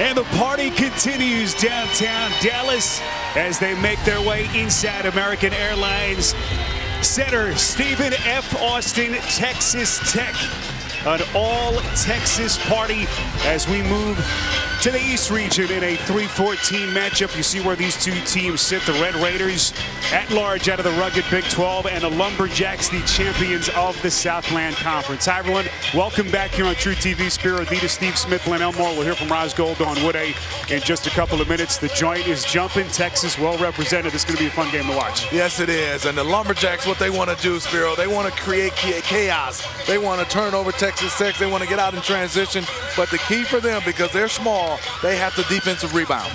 And the party continues downtown Dallas as they make their way inside American Airlines Center. Stephen F. Austin, Texas Tech. An all-Texas party as we move to the East region in a 3-14 matchup. You see where these two teams sit. The Red Raiders at large out of the rugged Big 12, and the Lumberjacks, the champions of the Southland Conference. Hi, everyone. Welcome back here on True TV. Spiro Dedes, Steve Smith, Len Elmore. We'll hear from Roz Gold on Wood A in just a couple of minutes. The joint is jumping. Texas well represented. It's going to be a fun game to watch. Yes, it is. And the Lumberjacks, what they want to do, Spiro, they want to create chaos. They want to turn over Texas Tech. They want to get out in transition. But the key for them, because they're small, they have the defensive rebound.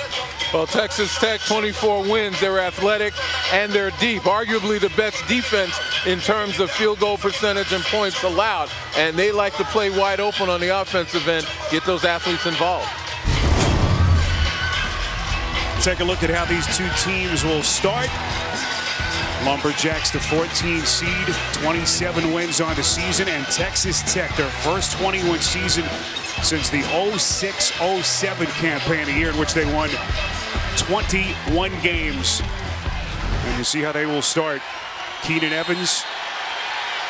Well, Texas Tech, 24 wins. They're athletic and they're deep. Arguably the best defense in terms of field goal percentage and points allowed. And they like to play wide open on the offensive end, get those athletes involved. Take a look at how these two teams will start. Lumberjacks, the 14 seed, 27 wins on the season, and Texas Tech, their first 20-win season since the 06-07 campaign, a year in which they won 21 games. And you see how they will start. Keenan Evans,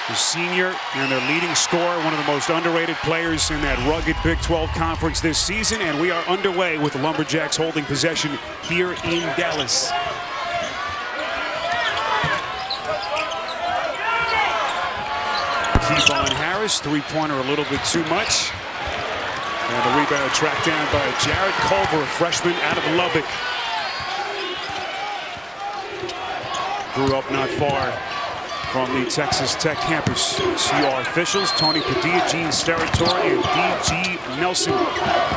the senior and their leading scorer, one of the most underrated players in that rugged Big 12 conference this season. And we are underway with the Lumberjacks holding possession here in Dallas. Kevon Harris, three-pointer a little bit too much. And the rebound tracked down by Jared Culver, a freshman out of Lubbock. Grew up not far from the Texas Tech campus. CR officials, Tony Padilla, Gene Steratore, and D.G. Nelson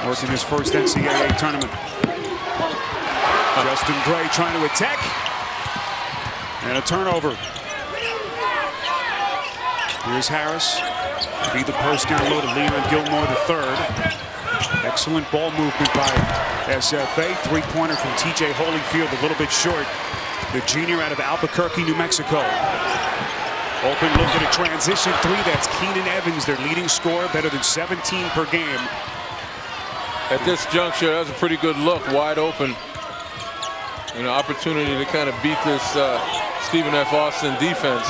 working his first NCAA tournament. Justin Gray trying to attack. And a turnover. Here's Harris. Feed the post down low to Leon Gilmore III. Excellent ball movement by SFA. Three-pointer from TJ Holyfield, a little bit short. The junior out of Albuquerque, New Mexico. Open look at a transition three. That's Keenan Evans, their leading scorer, better than 17 per game. At this juncture, that was a pretty good look, wide open. An opportunity to kind of beat this Stephen F. Austin defense,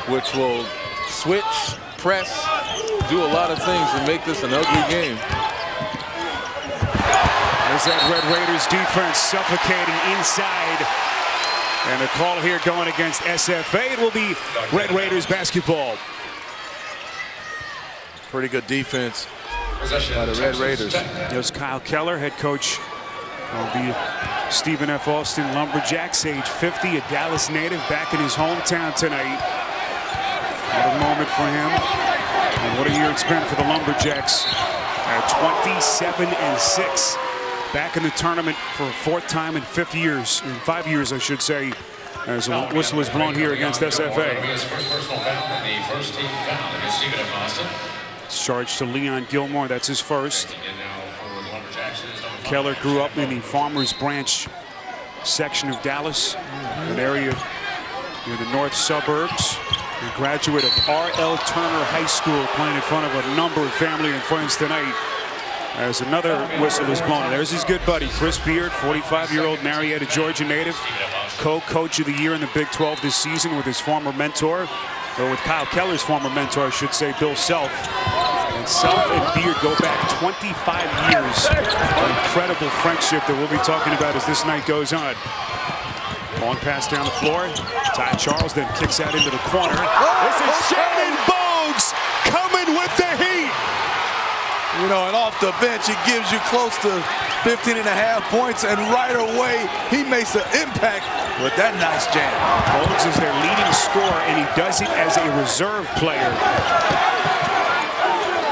which will switch, press, do a lot of things and make this an ugly game. There's that Red Raiders defense suffocating inside. And the call here going against SFA. It will be Red Raiders basketball. Pretty good defense by the Red Raiders. There's Kyle Keller, head coach of the Stephen F. Austin Lumberjacks, age 50, a Dallas native, back in his hometown tonight. What a moment for him. And what a year it's been for the Lumberjacks. At 27-6. Back in the tournament for a fourth time in 5 years, I should say, as a whistle is blown here against SFA. It's charged to Leon Gilmore. That's his first. Keller grew up in the Farmers Branch section of Dallas, an area near the north suburbs. A graduate of R.L. Turner High School, playing in front of a number of family and friends tonight. As another whistle is blown. There's his good buddy, Chris Beard, 45-year-old Marietta, Georgia native. Co-coach of the year in the Big 12 this season with his former mentor, or with Kyle Keller's former mentor, I should say, Bill Self. And Self and Beard go back 25 years. An incredible friendship that we'll be talking about as this night goes on. Long pass down the floor. Ty Charles then kicks out into the corner. This is Shannon Bogues coming with the heat. You know, and off the bench, he gives you close to 15.5 points, and right away, he makes an impact with that nice jam. Bogues is their leading scorer, and he does it as a reserve player.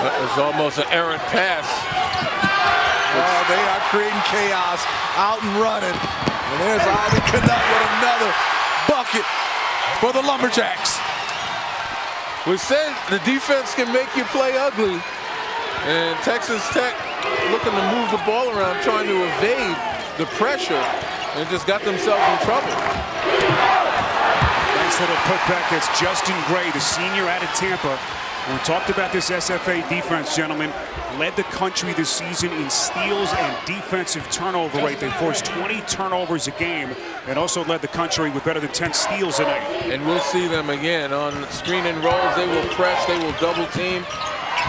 That was almost an errant pass. Oh, they are creating chaos, out and running. And there's Ivy Canutt with another bucket for the Lumberjacks. We said the defense can make you play ugly. And Texas Tech looking to move the ball around, trying to evade the pressure, and just got themselves in trouble. Nice little putback. That's Justin Gray, the senior out of Tampa. We talked about this SFA defense, gentlemen. Led the country this season in steals and defensive turnover rate. They forced 20 turnovers a game and also led the country with better than 10 steals a night. And we'll see them again on screen and rolls. They will press, they will double team.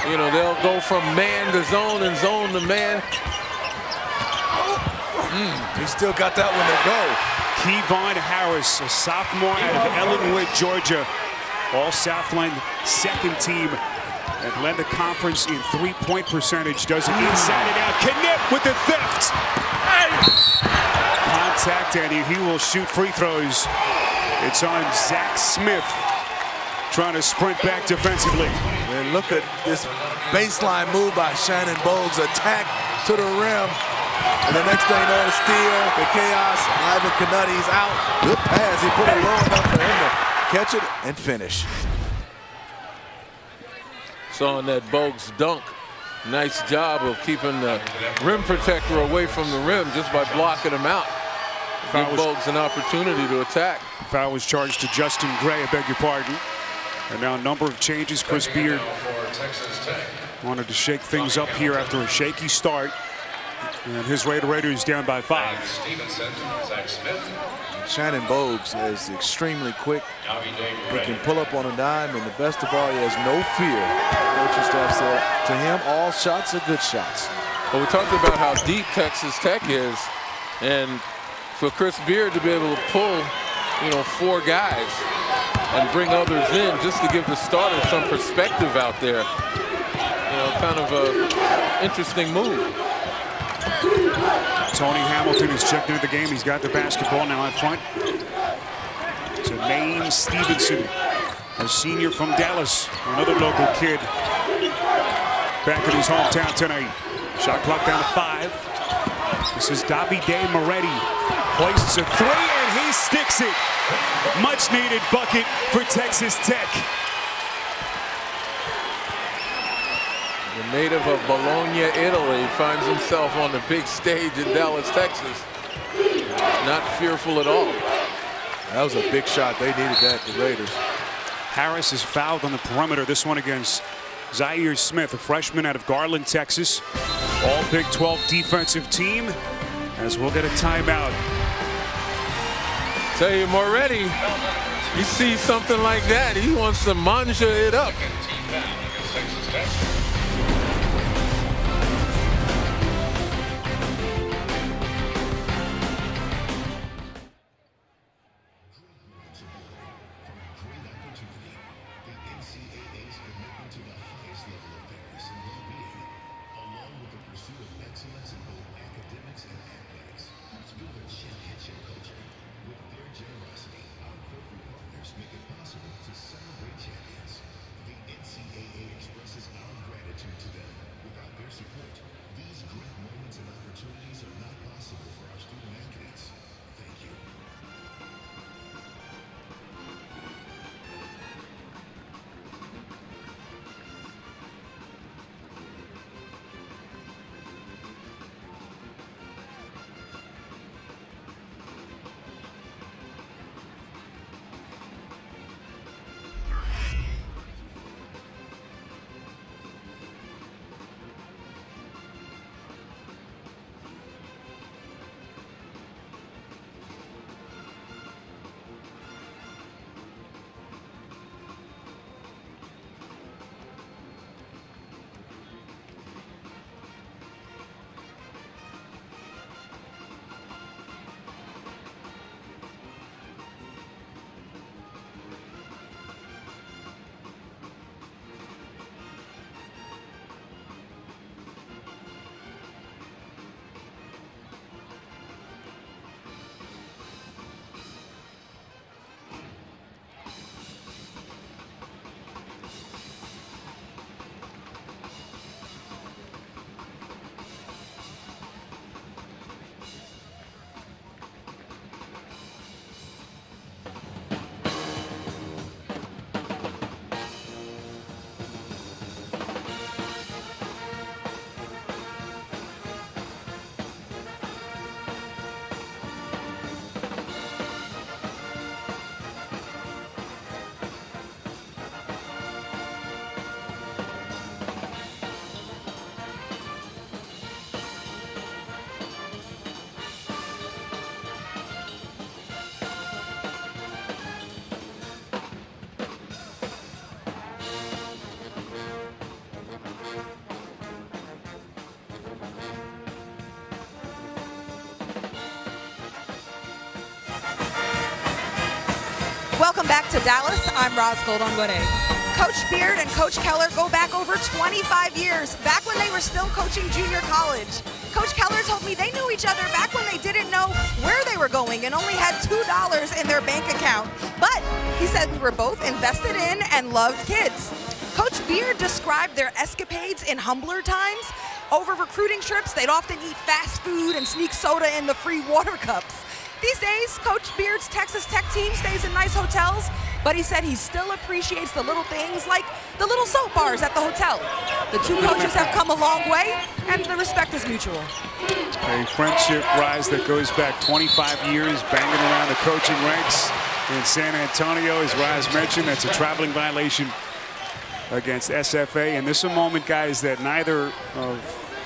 You know, they'll go from man to zone and zone to man. He still got that one to go. Kevon Harris, a sophomore out of Ellenwood, Georgia. All Southland second team and led the conference in three-point percentage. Does it inside and out. Knipp with the theft. Contact, and he will shoot free throws. It's on Zach Smith trying to sprint back defensively. And look at this baseline move by Shannon Bogues. Attack to the rim. And the next thing you know, the steal, the chaos. Ivan Canutti's out. Good pass. He put it low enough for him to catch it and finish. Saw on that Bogues dunk. Nice job of keeping the rim protector away from the rim just by blocking him out. Give Bogues an opportunity to attack. Foul was charged to Justin Gray, I beg your pardon. And now a number of changes. Chris Beard wanted to shake things up here after a shaky start. And his Raiders down by 5. Shannon Bogues is extremely quick. He can pull up on a dime, and the best of all, he has no fear. Coaching staff said to him, all shots are good shots. Well, we talked about how deep Texas Tech is, and for Chris Beard to be able to pull, you know, 4 guys and bring others in just to give the starter some perspective out there. You know, kind of a interesting move. Tony Hamilton has checked into the game. He's got the basketball now in front. To Name Stevenson, a senior from Dallas, another local kid back in his hometown tonight. Shot clock down to 5. This is Davide Moretti. Hoists a 3 and he sticks it. Much needed bucket for Texas Tech. The native of Bologna, Italy, finds himself on the big stage in Dallas, Texas. Not fearful at all. That was a big shot. They needed that, the Raiders. Harris is fouled on the perimeter. This one against Zaire Smith, a freshman out of Garland, Texas. All Big 12 defensive team, as we'll get a timeout. Tell you, Moretti, you see something like that, he wants to manja it up. To celebrate champions, the NCAA expresses our gratitude Welcome back to Dallas. I'm Roz Goldongwere. Coach Beard and Coach Keller go back over 25 years, back when they were still coaching junior college. Coach Keller told me they knew each other back when they didn't know where they were going and only had $2 in their bank account. But he said we were both invested in and loved kids. Coach Beard described their escapades in humbler times. Over recruiting trips, they'd often eat fast food and sneak soda in the free water cups. These days, Coach Beard's Texas Tech team stays in nice hotels, but he said he still appreciates the little things like the little soap bars at the hotel. The two coaches have come a long way, and the respect is mutual. A friendship rise that goes back 25 years, banging around the coaching ranks in San Antonio. As Rise mentioned, that's a traveling violation against SFA. And this is a moment, guys, that neither of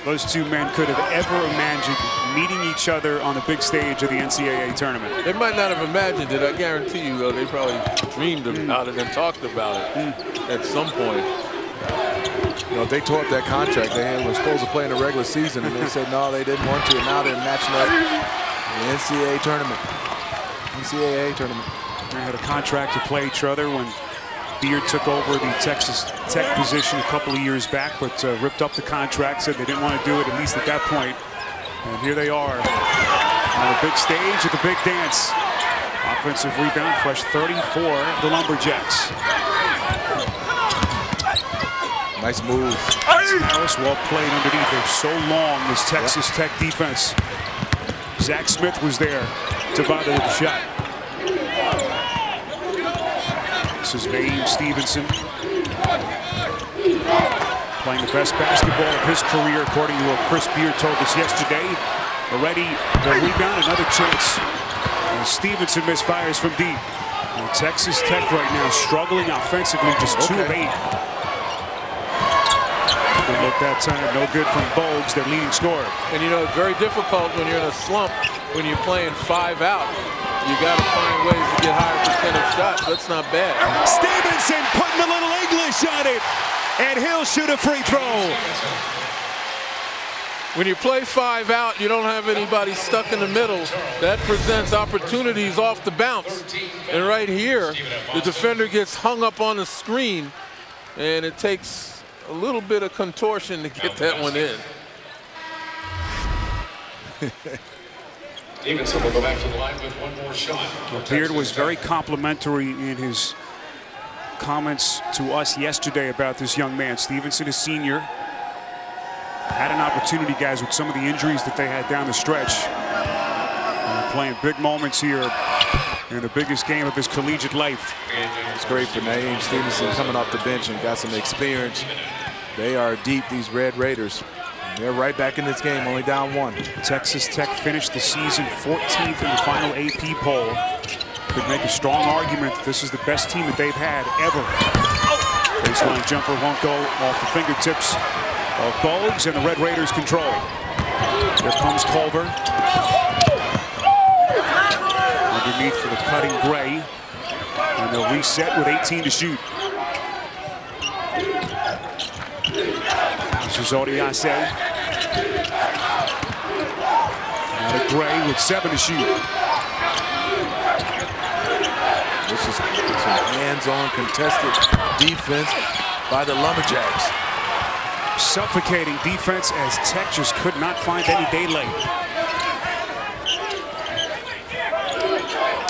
those two men could have ever imagined meeting each other on the big stage of the NCAA tournament. They might not have imagined it. I guarantee you, though, they probably dreamed about it and talked about it at some point. You know, they tore up that contract. They were supposed to play in the regular season, and they said no, they didn't want to. And now they're matching up in the NCAA tournament. NCAA tournament. They had a contract to play each other when Beard took over the Texas Tech position a couple of years back, but ripped up the contract, said they didn't want to do it, at least at that point. And here they are on the big stage at the big dance. Offensive rebound, fresh 30 for the Lumberjacks. Nice move. Harris, well played underneath. They're so long, this Texas Tech defense. Zach Smith was there to bother with the shot. This is Naeem Stevenson, playing the best basketball of his career, according to what Chris Beard told us yesterday. Already the rebound, another chance. And Stevenson misfires from deep. And Texas Tech right now struggling offensively, just 2 of 8. Good look that time, no good from Bogues, their leading scorer. And you know, it's very difficult when you're in a slump, when you're playing 5 out. You got to find ways to get higher percentage shots. That's not bad. Stevenson putting a little English on it, and he'll shoot a free throw. When you play 5 out, you don't have anybody stuck in the middle. That presents opportunities off the bounce. And right here, the defender gets hung up on the screen, and it takes a little bit of contortion to get that one in. Stevenson will go back to the line with one more shot. Beard was very complimentary in his comments to us yesterday about this young man. Stevenson, a senior, had an opportunity, guys, with some of the injuries that they had down the stretch. Playing big moments here in the biggest game of his collegiate life. It's great for Naeem Stevenson coming off the bench and got some experience. They are deep, these Red Raiders. They're right back in this game, only down 1. Texas Tech finished the season 14th in the final AP poll. Could make a strong argument that this is the best team that they've had ever. Baseline jumper won't go off the fingertips of Bogues, and the Red Raiders control. Here comes Culver. Underneath for the cutting Gray. And they'll reset with 18 to shoot. This is Odiase. Now to Gray with 7 to shoot. This is some hands-on contested defense by the Lumberjacks. Suffocating defense as Tech just could not find any daylight.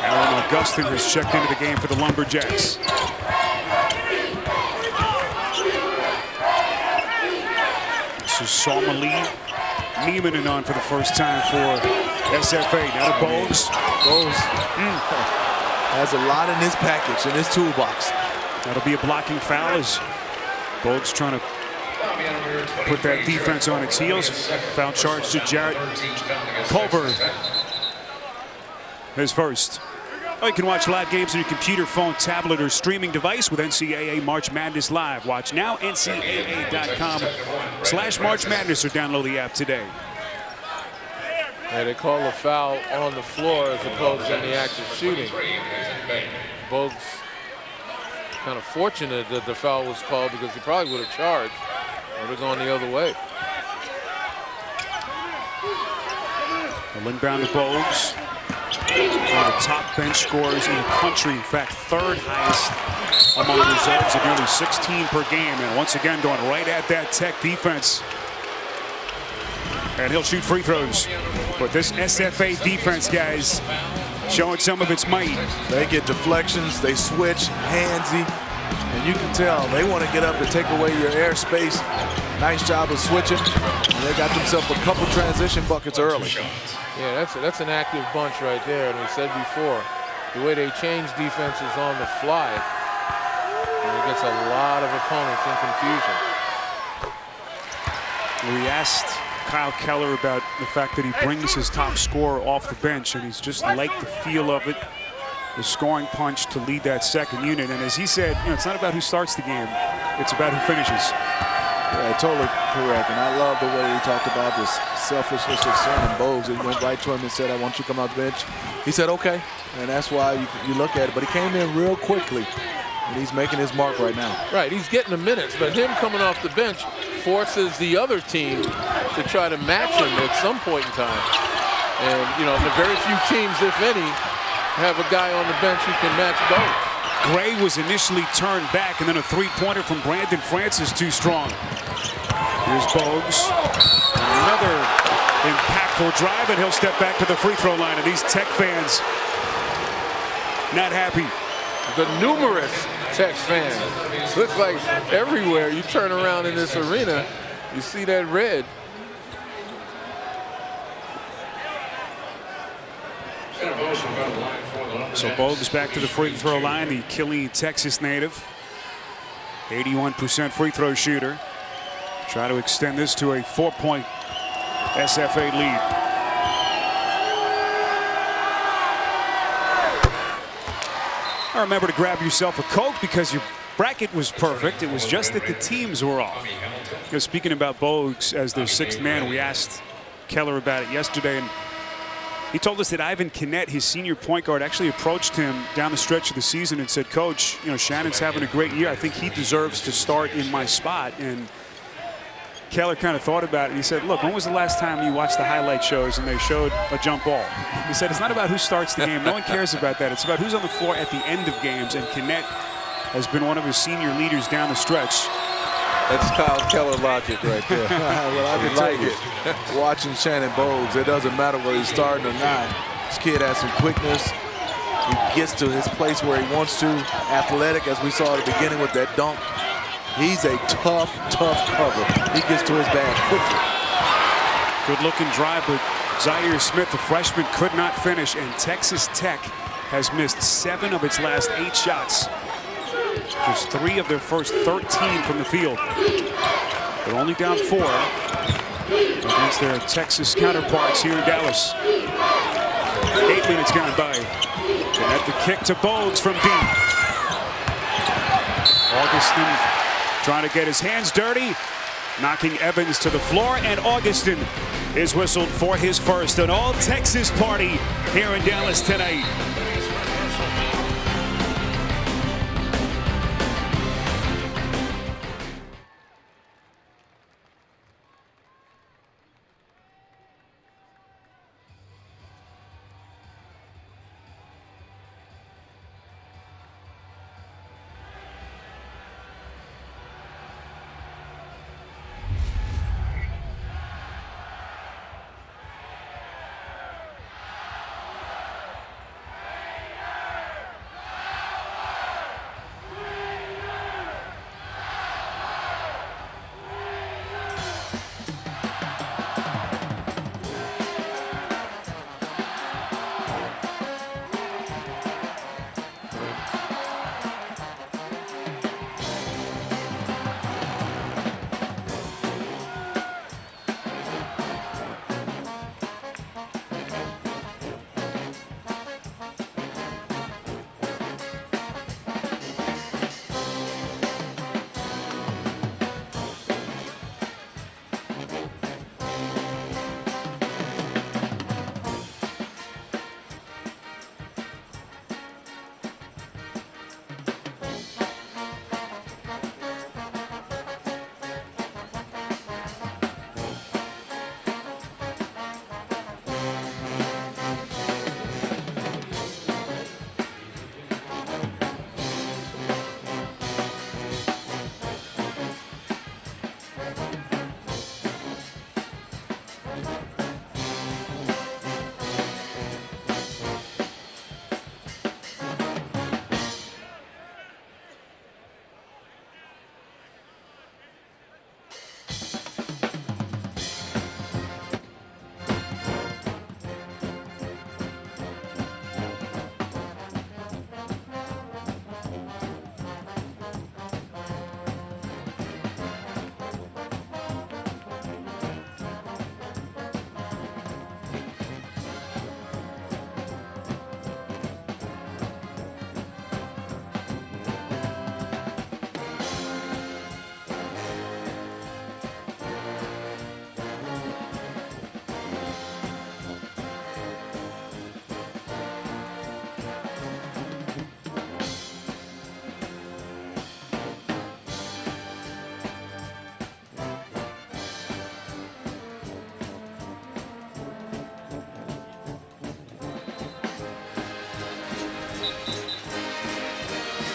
Aaron Augustin has checked into the game for the Lumberjacks. This is Somali Niemanen on for the first time for SFA. Now to Bogues. Bogues has a lot in his package, in his toolbox. That'll be a blocking foul as Bogues trying to put that defense on its heels. Foul charge to Jarrett Culver. His first. You can watch live games on your computer, phone, tablet, or streaming device with NCAA March Madness Live. Watch now, ncaa.com/March Madness, or download the app today. Yeah, they call a foul on the floor as opposed to in the act of shooting. Bogues kind of fortunate that the foul was called because he probably would have charged. Would have gone the other way. The inbound to Bogues. One of the top bench scorers in the country. In fact, third highest among reserves at nearly 16 per game. And once again, going right at that Tech defense. And he'll shoot free throws. But this SFA defense, guys, showing some of its might. They get deflections, they switch, handsy, and you can tell they want to get up and take away your airspace. Nice job of switching. And they got themselves a couple transition buckets early. Yeah, that's an active bunch right there. And we said before, the way they change defenses on the fly, and it gets a lot of opponents in confusion. We asked Kyle Keller about the fact that he brings his top scorer off the bench, and he's just liked the feel of it, the scoring punch to lead that second unit. And as he said, you know, it's not about who starts the game, it's about who finishes. Yeah, totally correct. And I love the way he talked about this selfishness of Shannon Bogues. He went right to him and said, I want you to come out the bench. He said, okay. And that's why you look at it. But he came in real quickly, and he's making his mark right now. Right, he's getting the minutes, but him coming off the bench forces the other team to try to match him at some point in time. And, you know, the very few teams, if any, have a guy on the bench who can match both. Gray was initially turned back, and then a three-pointer from Brandon Francis too strong. Here's Bogues. Another impactful drive, and he'll step back to the free throw line. And these Tech fans not happy. The numerous Tech fans. Looks like everywhere you turn around in this arena, you see that red. So Bogues back to the free throw line, the Killeen, Texas native. 81% free throw shooter. Try to extend this to a 4-point SFA lead. Remember to grab yourself a Coke because your bracket was perfect. It was just that the teams were off. You know, speaking about Bogues as their sixth man, we asked Keller about it yesterday, and he told us that Ivan Kinnett, his senior point guard, actually approached him down the stretch of the season and said, Coach, you know, Shannon's having a great year. I think he deserves to start in my spot. And Keller kind of thought about it, and he said, look, when was the last time you watched the highlight shows and they showed a jump ball? He said, it's not about who starts the game. No one cares about that. It's about who's on the floor at the end of games, and Kinnett has been one of his senior leaders down the stretch. That's Kyle Keller logic right there. Well, I can tell you, watching Shannon Bogues, it doesn't matter whether he's starting or not. This kid has some quickness. He gets to his place where he wants to. Athletic, as we saw at the beginning with that dunk. He's a tough cover. He gets to his bag quickly. Good looking drive, but Zaire Smith, the freshman, could not finish, and Texas Tech has missed 7 of its last 8 shots. Just 3 of their first 13 from the field. They're only down 4 against their Texas counterparts here in Dallas. 8 minutes gone by. And at the kick to Bogues from deep. Augustin trying to get his hands dirty, knocking Evans to the floor, and Augustin is whistled for his first. An all-Texas party here in Dallas tonight.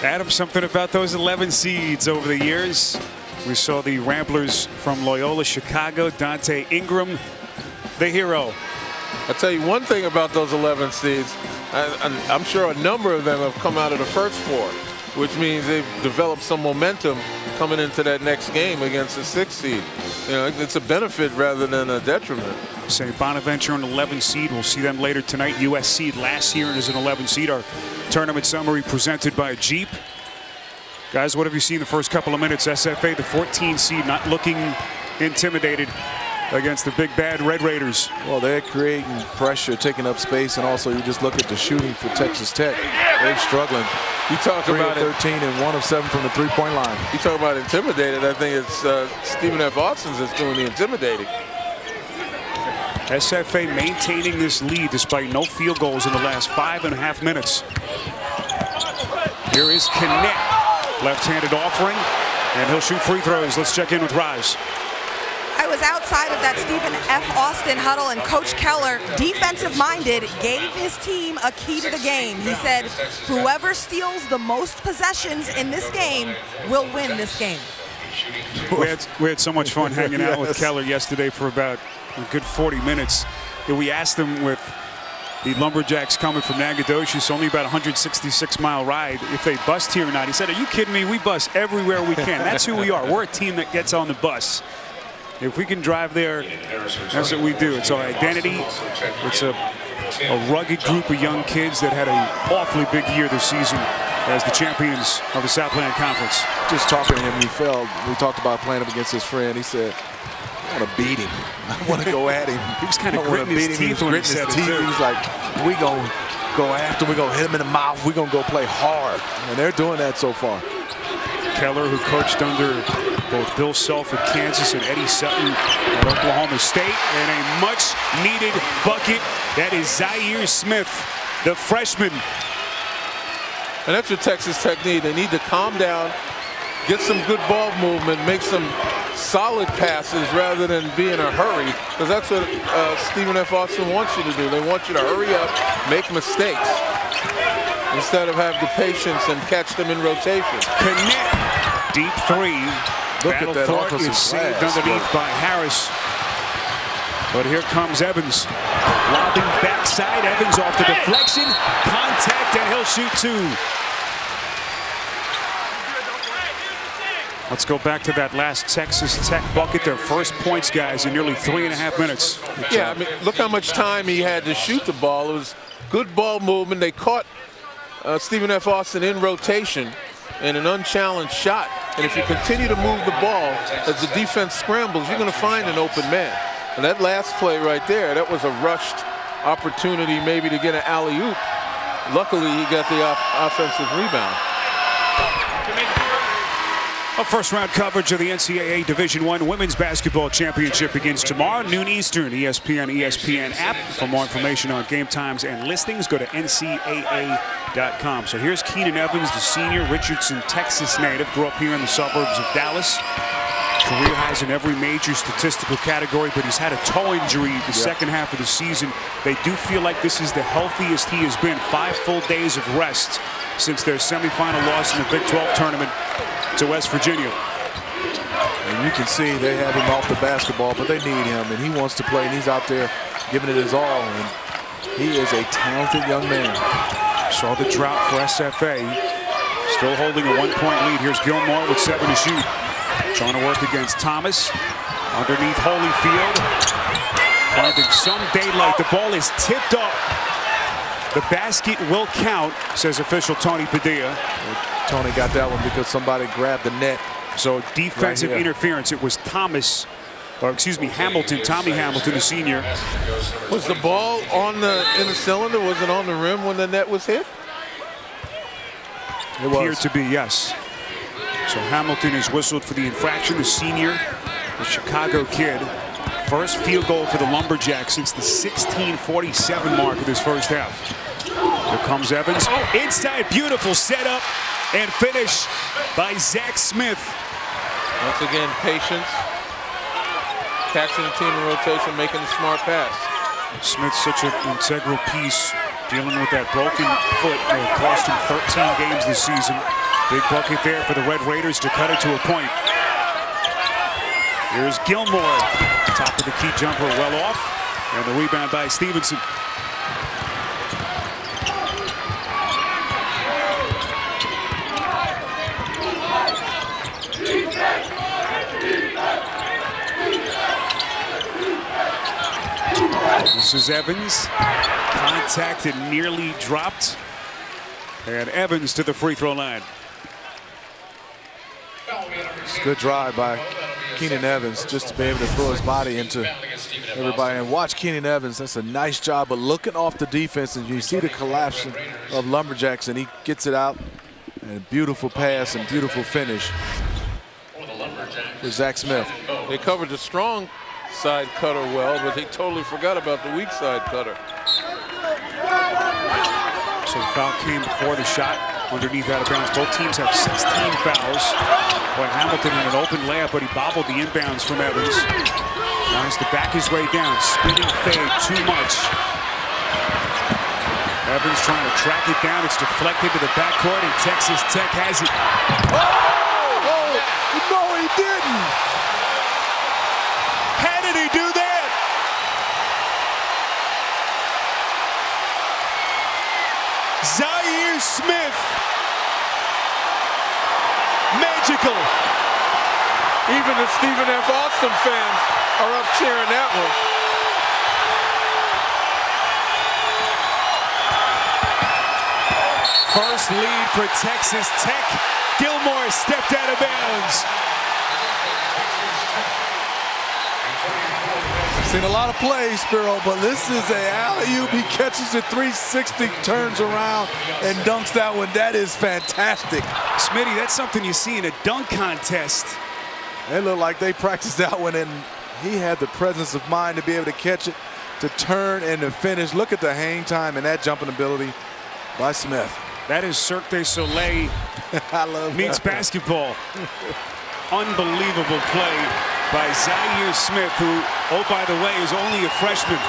Adam, something about those 11 seeds over the years. We saw the Ramblers from Loyola Chicago, Dante Ingram, the hero. I'll tell you one thing about those 11 seeds. I'm sure a number of them have come out of the first 4, which means they've developed some momentum coming into that next game against the 6th seed. You know, it's a benefit rather than a detriment. St. Bonaventure an 11 seed. We'll see them later tonight. USC last year is an 11 seed. Our tournament summary presented by Jeep. Guys, what have you seen the first couple of minutes? SFA, the 14 seed, not looking intimidated against the big bad Red Raiders. Well, they're creating pressure, taking up space, and also you just look at the shooting for Texas Tech. They're struggling. You talk 3 about of 13 and 1 of 7 from the three-point line. You talk about intimidated. I think it's Stephen F. Austin that's doing the intimidating. SFA maintaining this lead despite no field goals in the last 5.5 minutes. Here is Knet, left-handed offering, and he'll shoot free throws. Let's check in with Rise. I was outside of that Stephen F. Austin huddle, and Coach Keller, defensive-minded, gave his team a key to the game. He said, whoever steals the most possessions in this game will win this game. We had so much fun hanging out with Keller yesterday for about a good 40 minutes. And we asked him, with the Lumberjacks coming from Nacogdoches, only about a 166-mile ride, if they bust here or not. He said, are you kidding me? We bus everywhere we can. That's who we are. We're a team that gets on the bus. If we can drive there, that's what we do. It's our identity. It's a rugged group of young kids that had an awfully big year this season as the champions of the Southland Conference. Just talking to him, we talked about playing him against his friend. He said, I want to beat him. I want to go at him. He was kind of I want to beat him. He was gritting his teeth. He was like, we going to go after him. We're going to hit him in the mouth. We're going to go play hard. And they're doing that so far. Keller, who coached under both Bill Self at Kansas and Eddie Sutton at Oklahoma State, and a much-needed bucket. That is Zaire Smith, the freshman. And that's what Texas Tech need. They need to calm down, get some good ball movement, make some solid passes rather than be in a hurry, because that's what Stephen F. Austin wants you to do. They want you to hurry up, make mistakes, instead of have the patience and catch them in rotation. Connect. Deep three. Look at that Battlethorpe offensive is saved glass. underneath by Harris. But here comes Evans. Lobbing backside. Evans off the deflection. Contact, and he'll shoot 2. Let's go back to that last Texas Tech bucket. Their first points, guys, in nearly 3.5 minutes. Yeah, I mean, look how much time he had to shoot the ball. It was good ball movement. They caught Stephen F. Austin in rotation and an unchallenged shot. And if you continue to move the ball as the defense scrambles, you're going to find an open man. And that last play right there, that was a rushed opportunity maybe to get an alley-oop. Luckily, he got the offensive rebound. Our first round coverage of the NCAA Division I Women's Basketball Championship begins tomorrow, noon Eastern, ESPN app. For more information on game times and listings, go to ncaa.com. So here's Keenan Evans, the senior, Richardson, Texas native, grew up here in the suburbs of Dallas. Career highs in every major statistical category, but he's had a toe injury the second half of the season. They do feel like this is the healthiest he has been. 5 full days of rest since their semifinal loss in the Big 12 tournament to West Virginia. And you can see they have him off the basketball, but they need him, and he wants to play, and he's out there giving it his all. And he is a talented young man. Saw the drought for SFA. Still holding a 1-point lead. Here's Gilmore with 7 to shoot. Trying to work against Thomas. Underneath Holyfield. Finding some daylight. The ball is tipped up. The basket will count, says official Tony Padilla. Tony got that one because somebody grabbed the net. So defensive interference. It was Thomas, or excuse me, Hamilton, Tommy Hamilton, the senior. Was the ball in the cylinder? Was it on the rim when the net was hit? It was. Appeared to be, yes. So Hamilton is whistled for the infraction. The senior, the Chicago kid. First field goal for the Lumberjacks since the 16:47 mark of this first half. Here comes Evans. Inside, beautiful setup and finish by Zach Smith. Once again, patience. Catching the team in rotation, making a smart pass. Smith's such an integral piece, dealing with that broken foot that cost him 13 games this season. Big bucket there for the Red Raiders to cut it to a point. Here's Gilmore. Top of the key jumper well off. And the rebound by Stevenson. This is Evans. Contact and nearly dropped. And Evans to the free throw line. It's a good drive by Keenan Evans just to be able to throw his body into everybody. And watch Keenan Evans. That's a nice job. But looking off the defense, and you see the collapse of Lumberjacks, and he gets it out. And a beautiful pass and beautiful finish for Zach Smith. They covered the strong side cutter well, but they totally forgot about the weak side cutter. So the foul came before the shot, underneath out of bounds. Both teams have 16 fouls. Boy, Hamilton in an open layup, but he bobbled the inbounds from Evans. Now has to back his way down, spinning fade too much. Evans trying to track it down. It's deflected to the backcourt, and Texas Tech has it. Oh, no, he didn't. How did he do that? Zaire Smith. Magical. Even the Stephen F. Austin fans are up cheering that one. First lead for Texas Tech. Gilmore stepped out of bounds. Seen a lot of plays, Spiro, but this is a alley-oop. He catches it 360, turns around, and dunks that one. That is fantastic. Smitty, that's something you see in a dunk contest. It looked like they practiced that one, and he had the presence of mind to be able to catch it, to turn, and to finish. Look at the hang time and that jumping ability by Smith. That is Cirque du Soleil I love meets that. basketball. Unbelievable play by Zaire Smith, who, oh, by the way, is only a freshman.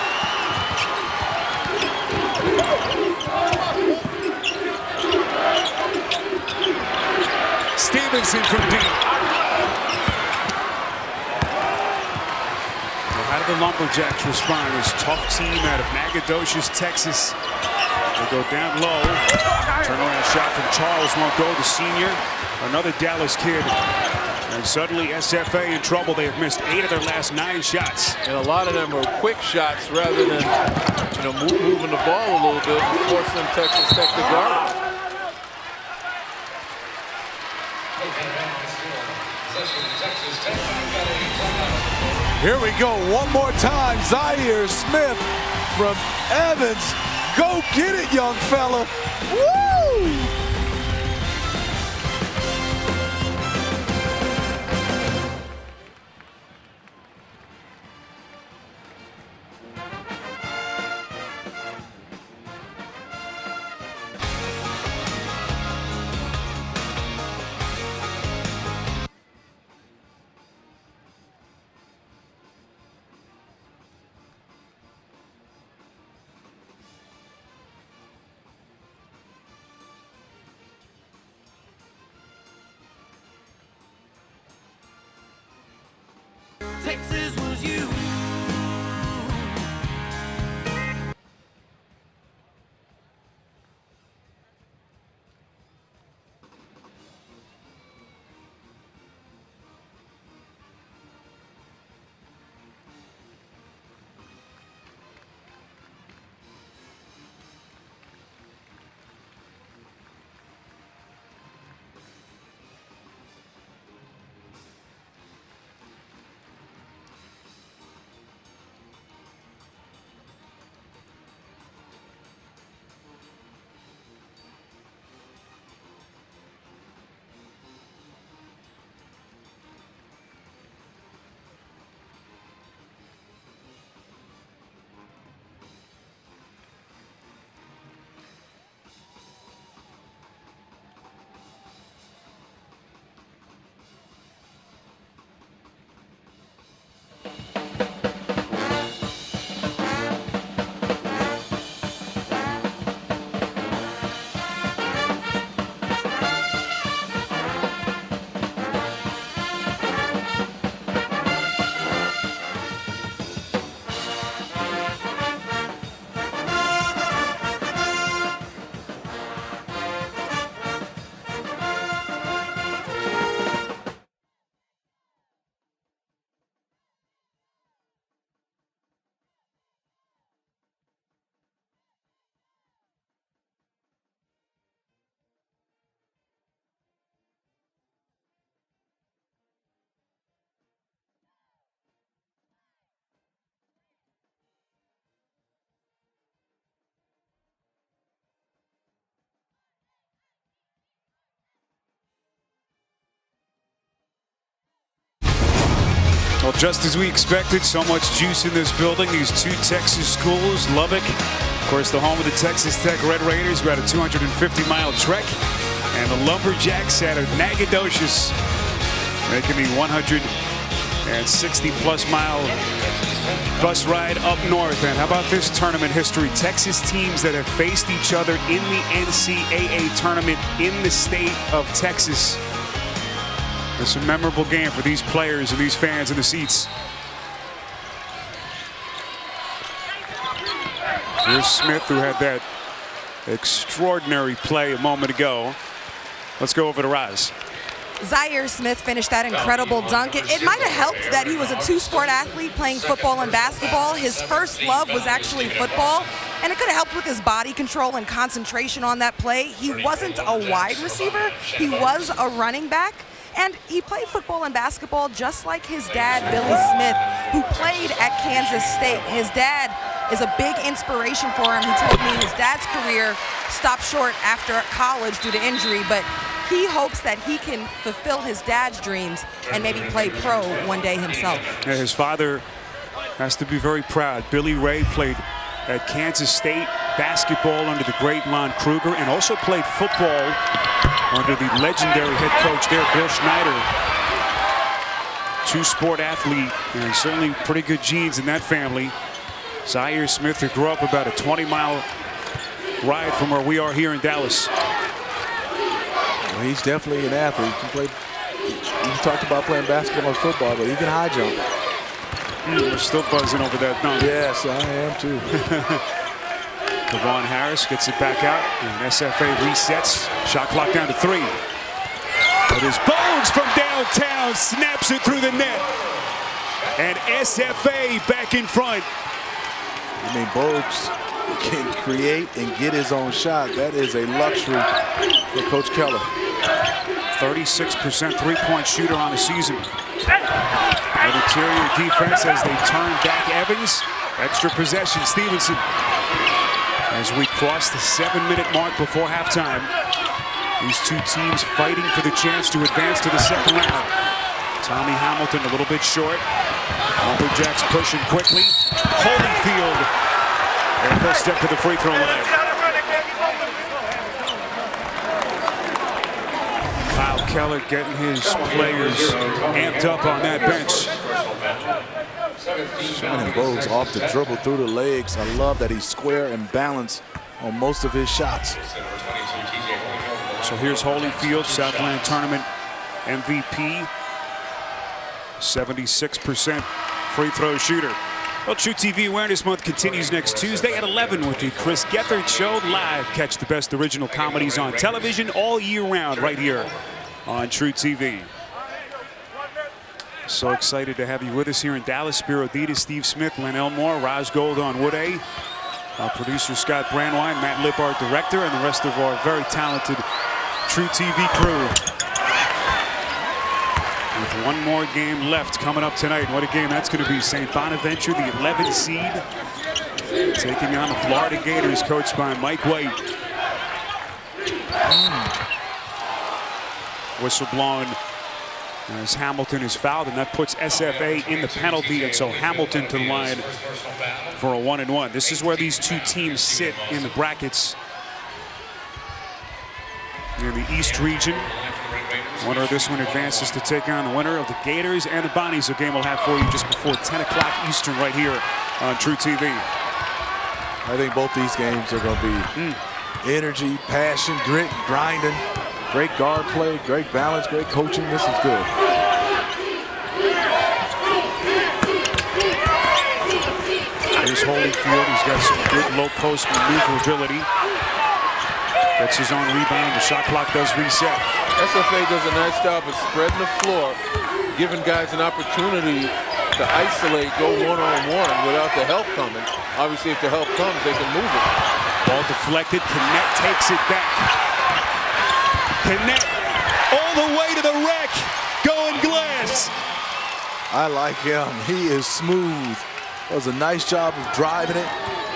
Stevenson from deep. Well, how did the Lumberjacks respond? This tough team out of Nacogdoches, Texas. They go down low. Turnaround shot from Charles won't go, the senior. Another Dallas kid. And suddenly SFA in trouble. They have missed 8 of their last 9 shots. And a lot of them are quick shots rather than, moving the ball a little bit and forcing Texas Tech to guard it. Here we go, one more time. Zaire Smith from Evans. Go get it, young fella. Woo! Texas was you. Well, just as we expected, so much juice in this building. These two Texas schools, Lubbock, of course, the home of the Texas Tech Red Raiders, about a 250-mile trek. And the Lumberjacks out of Nacogdoches, making the 160-plus mile bus ride up north. And how about this tournament history? Texas teams that have faced each other in the NCAA tournament in the state of Texas. It's a memorable game for these players and these fans in the seats. Here's Smith, who had that extraordinary play a moment ago. Let's go over to Raz. Zhaire Smith finished that incredible dunk. It might have helped that he was a two-sport athlete playing football and basketball. His first love was actually football, and it could have helped with his body control and concentration on that play. He wasn't a wide receiver. He was a running back, and he played football and basketball just like his dad, Billy Smith, who played at Kansas State. His dad is a big inspiration for him. He told me his dad's career stopped short after college due to injury, but he hopes that he can fulfill his dad's dreams and maybe play pro one day himself. Yeah, his father has to be very proud. Billy Ray played at Kansas State basketball under the great Lon Kruger, and also played football under the legendary head coach there, Bill Schneider. Two-sport athlete, and certainly pretty good genes in that family. Zhaire Smith, who grew up about a 20-mile ride from where we are here in Dallas. Well, he's definitely an athlete. He can play. You talked about playing basketball and football, but he can high jump. We're still buzzing over that dunk. Yes, I am too. Kevon Harris gets it back out, and SFA resets. Shot clock down to 3. It is Bogues from downtown, snaps it through the net. And SFA back in front. I mean, Bogues can create and get his own shot. That is a luxury for Coach Keller. 36% three-point shooter on the season. An interior defense as they turn back Evans. Extra possession, Stevenson. As we cross the 7-minute mark before halftime. These two teams fighting for the chance to advance to the second round. Tommy Hamilton a little bit short. Lumberjacks pushing quickly. Holyfield. And he'll step to the free throw line. Kyle Keller getting his players amped up on that bench. Shannon Bogues off the dribble through the legs. I love that he's square and balanced on most of his shots. So here's Holyfield, Southland Tournament MVP. 76% free throw shooter. Well, True TV Awareness Month continues next Tuesday at 11 with the Chris Gethard Show live. Catch the best original comedies on television all year round right here on True TV. So excited to have you with us here in Dallas. Spiro Dedes, Steve Smith, Len Elmore, Raj Gold on Wood A. Our producer Scott Brandwine, Matt Lipp, our director, and the rest of our very talented True TV crew. With one more game left coming up tonight. What a game that's going to be. St. Bonaventure, the 11th seed, taking on the Florida Gators, coached by Mike White. Whistle blown as Hamilton is fouled, and that puts SFA in the penalty, and so Hamilton to the line for a 1-and-1. This is where these two teams sit in the brackets in the East region. Winner of this one advances to take on the winner of the Gators and the Bonnies. A game we'll have for you just before 10 o'clock Eastern right here on True TV. I think both these games are going to be energy, passion, grit, grinding. Great guard play, great balance, great coaching. This is good. Here's Holyfield. He's got some good low post maneuverability. Gets his own rebound. The shot clock does reset. SFA does a nice job of spreading the floor, giving guys an opportunity to isolate, go one-on-one without the help coming. Obviously, if the help comes, they can move it. Ball deflected. Knet takes it back. Knet all the way to the rack. Going glass. I like him. He is smooth. Does a nice job of driving it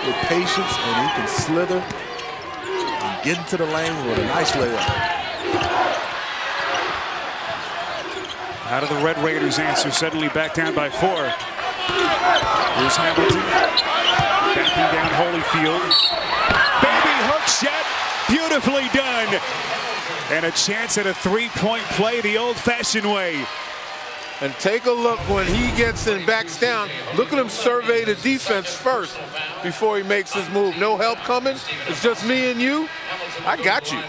with patience, and he can slither and get into the lane with a nice layup. How do the Red Raiders answer? Suddenly back down by 4. Here's Hamilton. Backing down Holyfield. Baby hook shot. Beautifully done. And a chance at a three-point play the old-fashioned way. And take a look when he gets and backs down. Look at him survey the defense first before he makes his move. No help coming. It's just me and you. I got you.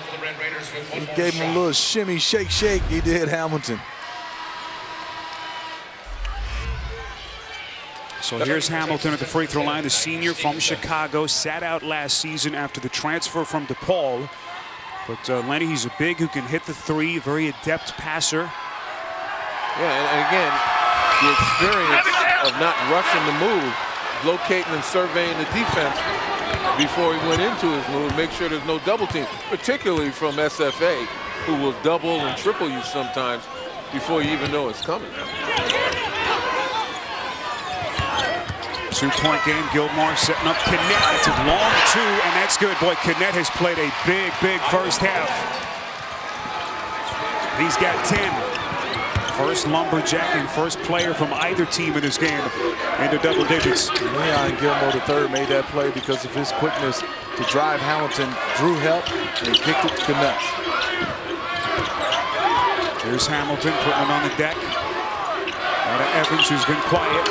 He gave him a little shimmy, shake, shake. He did, Hamilton. So here's Hamilton at the free throw line. The senior from Chicago sat out last season after the transfer from DePaul. But Lenny, he's a big who can hit the three, very adept passer. Yeah, and again, the experience of not rushing the move, locating and surveying the defense before he went into his move, make sure there's no double team, particularly from SFA, who will double and triple you sometimes before you even know it's coming. Two-point game, Gilmore setting up Knet. It's a long 2, and that's good. Boy, Knet has played a big, big first half. He's got 10. First Lumberjack and first player from either team in this game into double digits. Leon Gilmore III made that play because of his quickness to drive Hamilton, drew help, and kicked it to Knet. Here's Hamilton putting it on the deck. Out of Evans, who's been quiet.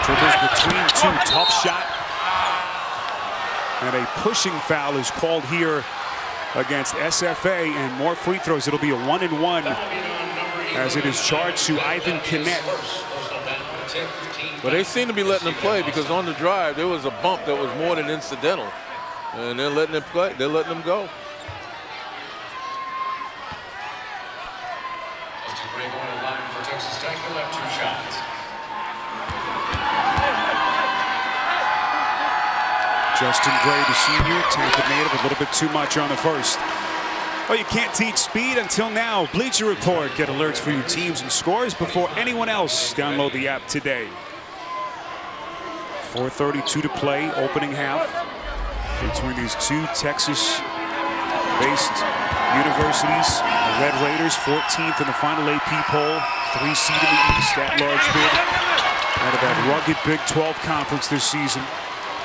Dribbles between 2, tough shot. And a pushing foul is called here against SFA, and more free throws. It'll be a 1-and-1 as it is charged to Ivan Knet. But they seem to be letting him play because on the drive there was a bump that was more than incidental, and they're letting him play. They're letting him go. Mr. Gray going in line for Texas Tech. He'll have 2 shots. Justin Gray, the senior, Tampa native, a little bit too much on the first. Well, you can't teach speed until now. Bleacher Report. Get alerts for your teams and scores before anyone else. Download the app today. 4:32 to play, opening half between these two Texas-based universities. The Red Raiders, 14th in the final AP poll, 3 seed in the East, that large bid. Out of that rugged Big 12 conference this season.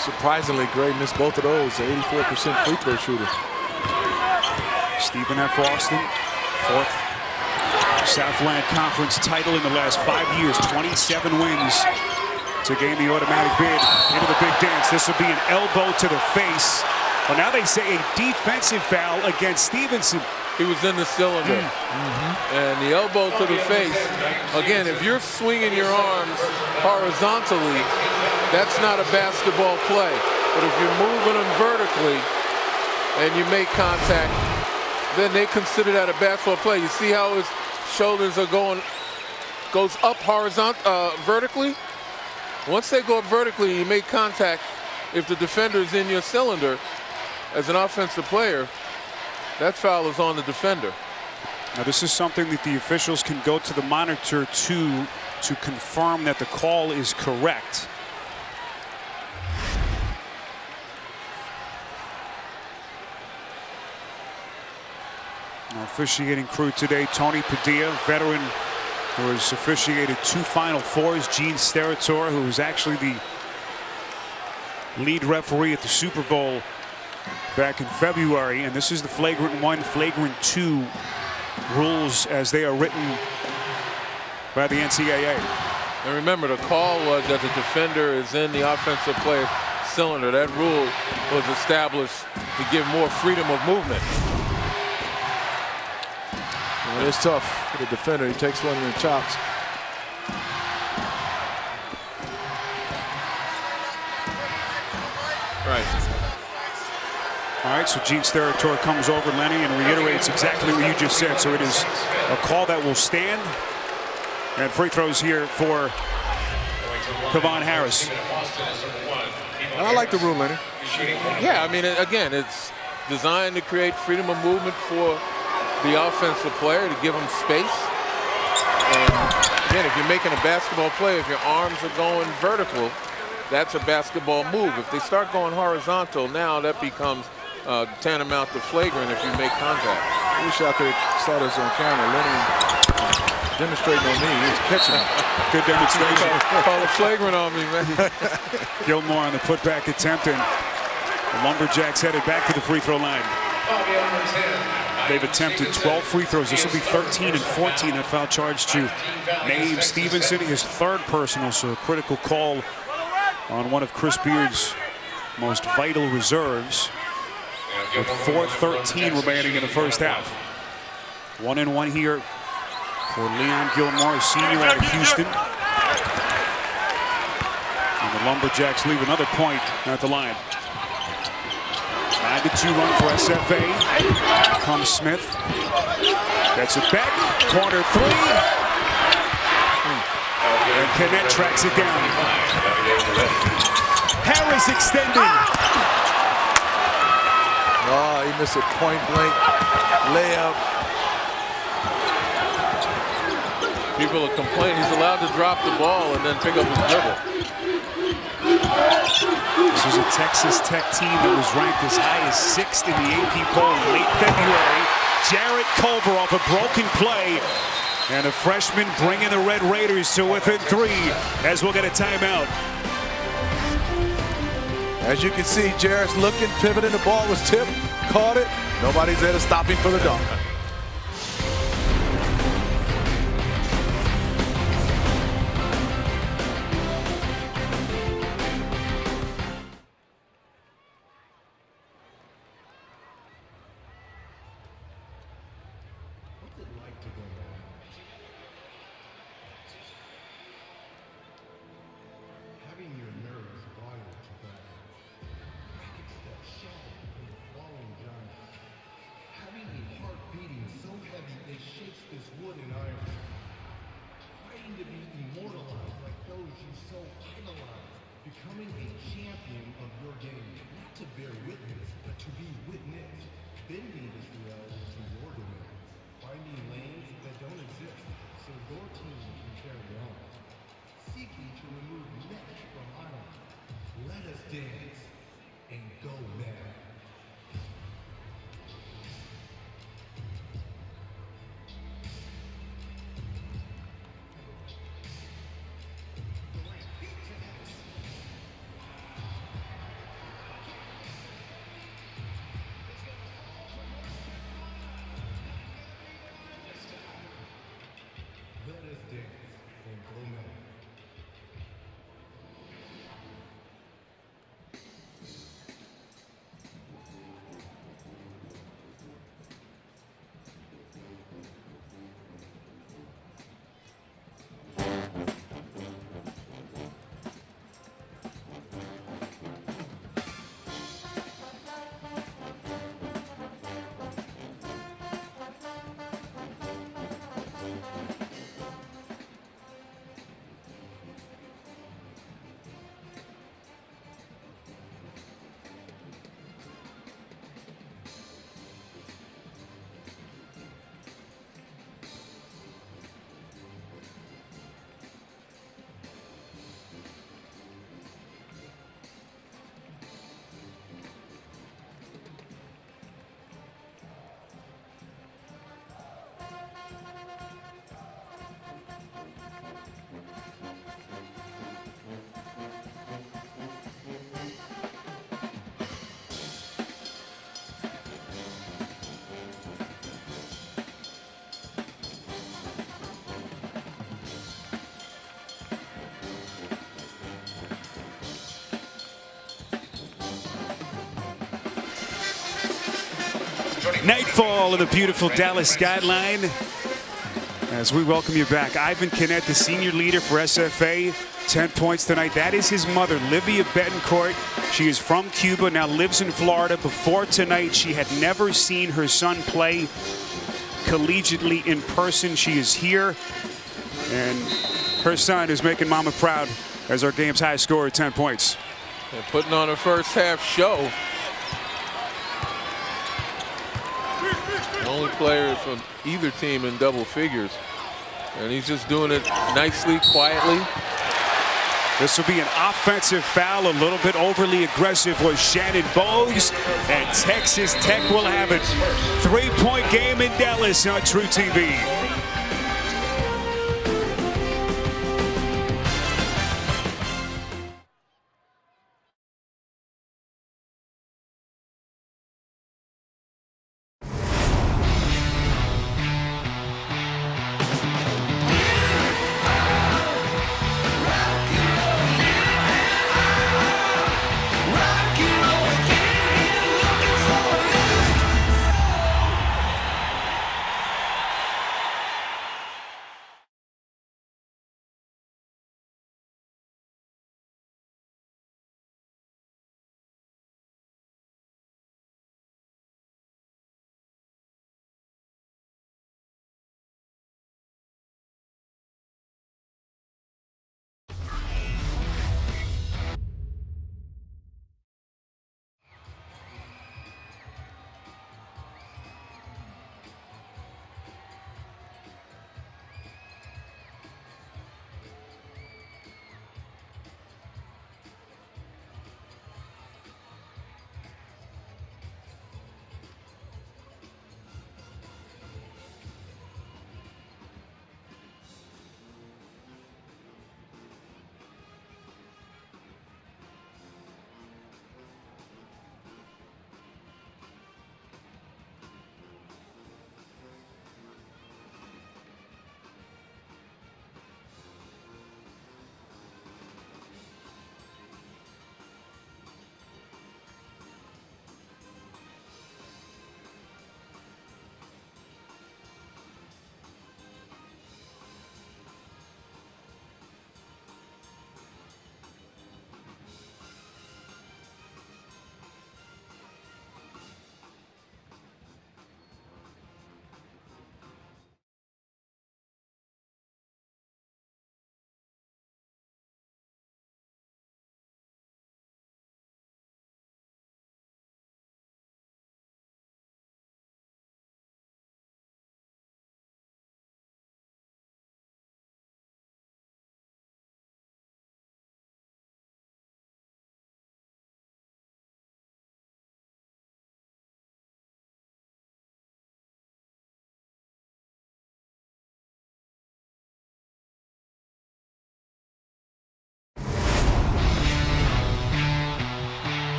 Surprisingly, Gray missed both of those, 84% free throw shooter. Stephen F. Austin, 4th Southland Conference title in the last 5 years, 27 wins to gain the automatic bid into the big dance. This will be an elbow to the face. Well, now they say a defensive foul against Stevenson. He was in the cylinder. And the elbow to the face. Again, if you're swinging your arms horizontally, that's not a basketball play. But if you're moving them vertically and you make contact, then they consider that a basketball play. You see how his shoulders are goes up vertically? Once they go up vertically, you make contact. If the defender is in your cylinder, as an offensive player, that foul is on the defender. Now, this is something that the officials can go to the monitor to confirm that the call is correct. Our officiating crew today, Tony Padilla, veteran who has officiated 2 Final Fours, Gene Steratore, who was actually the lead referee at the Super Bowl back in February, and this is the flagrant 1, flagrant 2 rules as they are written by the NCAA. And remember, the call was that the defender is in the offensive player's cylinder. That rule was established to give more freedom of movement. Well, it's tough for the defender. He takes one in the chops. Right. All right, so Gene Steratore comes over, Lenny, and reiterates exactly what you just said. So it is a call that will stand. And free throws here for Kevon Harris. And I like the rule, Lenny. Yeah, I mean, again, it's designed to create freedom of movement for the offensive player, to give him space. And again, if you're making a basketball play, if your arms are going vertical, that's a basketball move. If they start going horizontal, now that becomes tantamount to flagrant if you make contact. I wish I could saw this on camera. Lenny demonstrating on me. He's catching me. Good demonstration. Call a flagrant on me, man. Gilmore on the putback attempt, and the Lumberjacks headed back to the free throw line. They've attempted 12 free throws. This will be 13 and 14. That foul charge to Naeem Stevenson, his third personal, so a critical call on one of Chris Beard's most vital reserves. With 4:13 remaining in the first half. 1-and-1 here for Leon Gilmore, a senior out of Houston. And the Lumberjacks leave another point at the line. 9-2 run for SFA. Comes Smith. Gets it back. Corner three. And Kennett tracks it down. Harris extending. Oh, he missed a point-blank layup. People are complaining he's allowed to drop the ball and then pick up his dribble. This is a Texas Tech team that was ranked as high as 6th in the AP poll in late February. Jarrett Culver off a broken play. And a freshman bringing the Red Raiders to within 3 as we'll get a timeout. As you can see, Jarrett's looking, pivoting. The ball was tipped, caught it. Nobody's there to stop him for the dunk. Nightfall of the beautiful Dallas skyline. As we welcome you back, Ivan Kennett, the senior leader for SFA, 10 points tonight. That is his mother, Livia Betancourt. She is from Cuba, now lives in Florida. Before tonight, she had never seen her son play collegiately in person. She is here, and her son is making mama proud as our game's high scorer, 10 points. And putting on a first half show. The only player from either team in double figures. And he's just doing it nicely, quietly. This will be an offensive foul, a little bit overly aggressive was Shannon Bogues, and Texas Tech will have it. 3-point game in Dallas on True TV.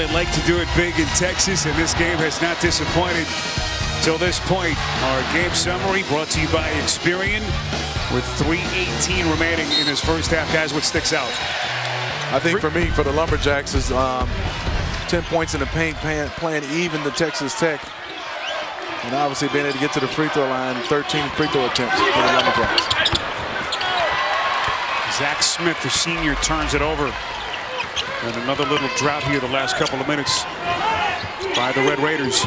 they like to do it big in Texas, and this game has not disappointed till this point. Our game summary brought to you by Experian with 3:18 remaining in this first half. Guys, what sticks out? I think for me, for the Lumberjacks, is 10 points in the paint, playing even to Texas Tech. And obviously being able to get to the free throw line, 13 free throw attempts for the Lumberjacks. Zach Smith, the senior, turns it over. And another little drought here the last couple of minutes by the Red Raiders.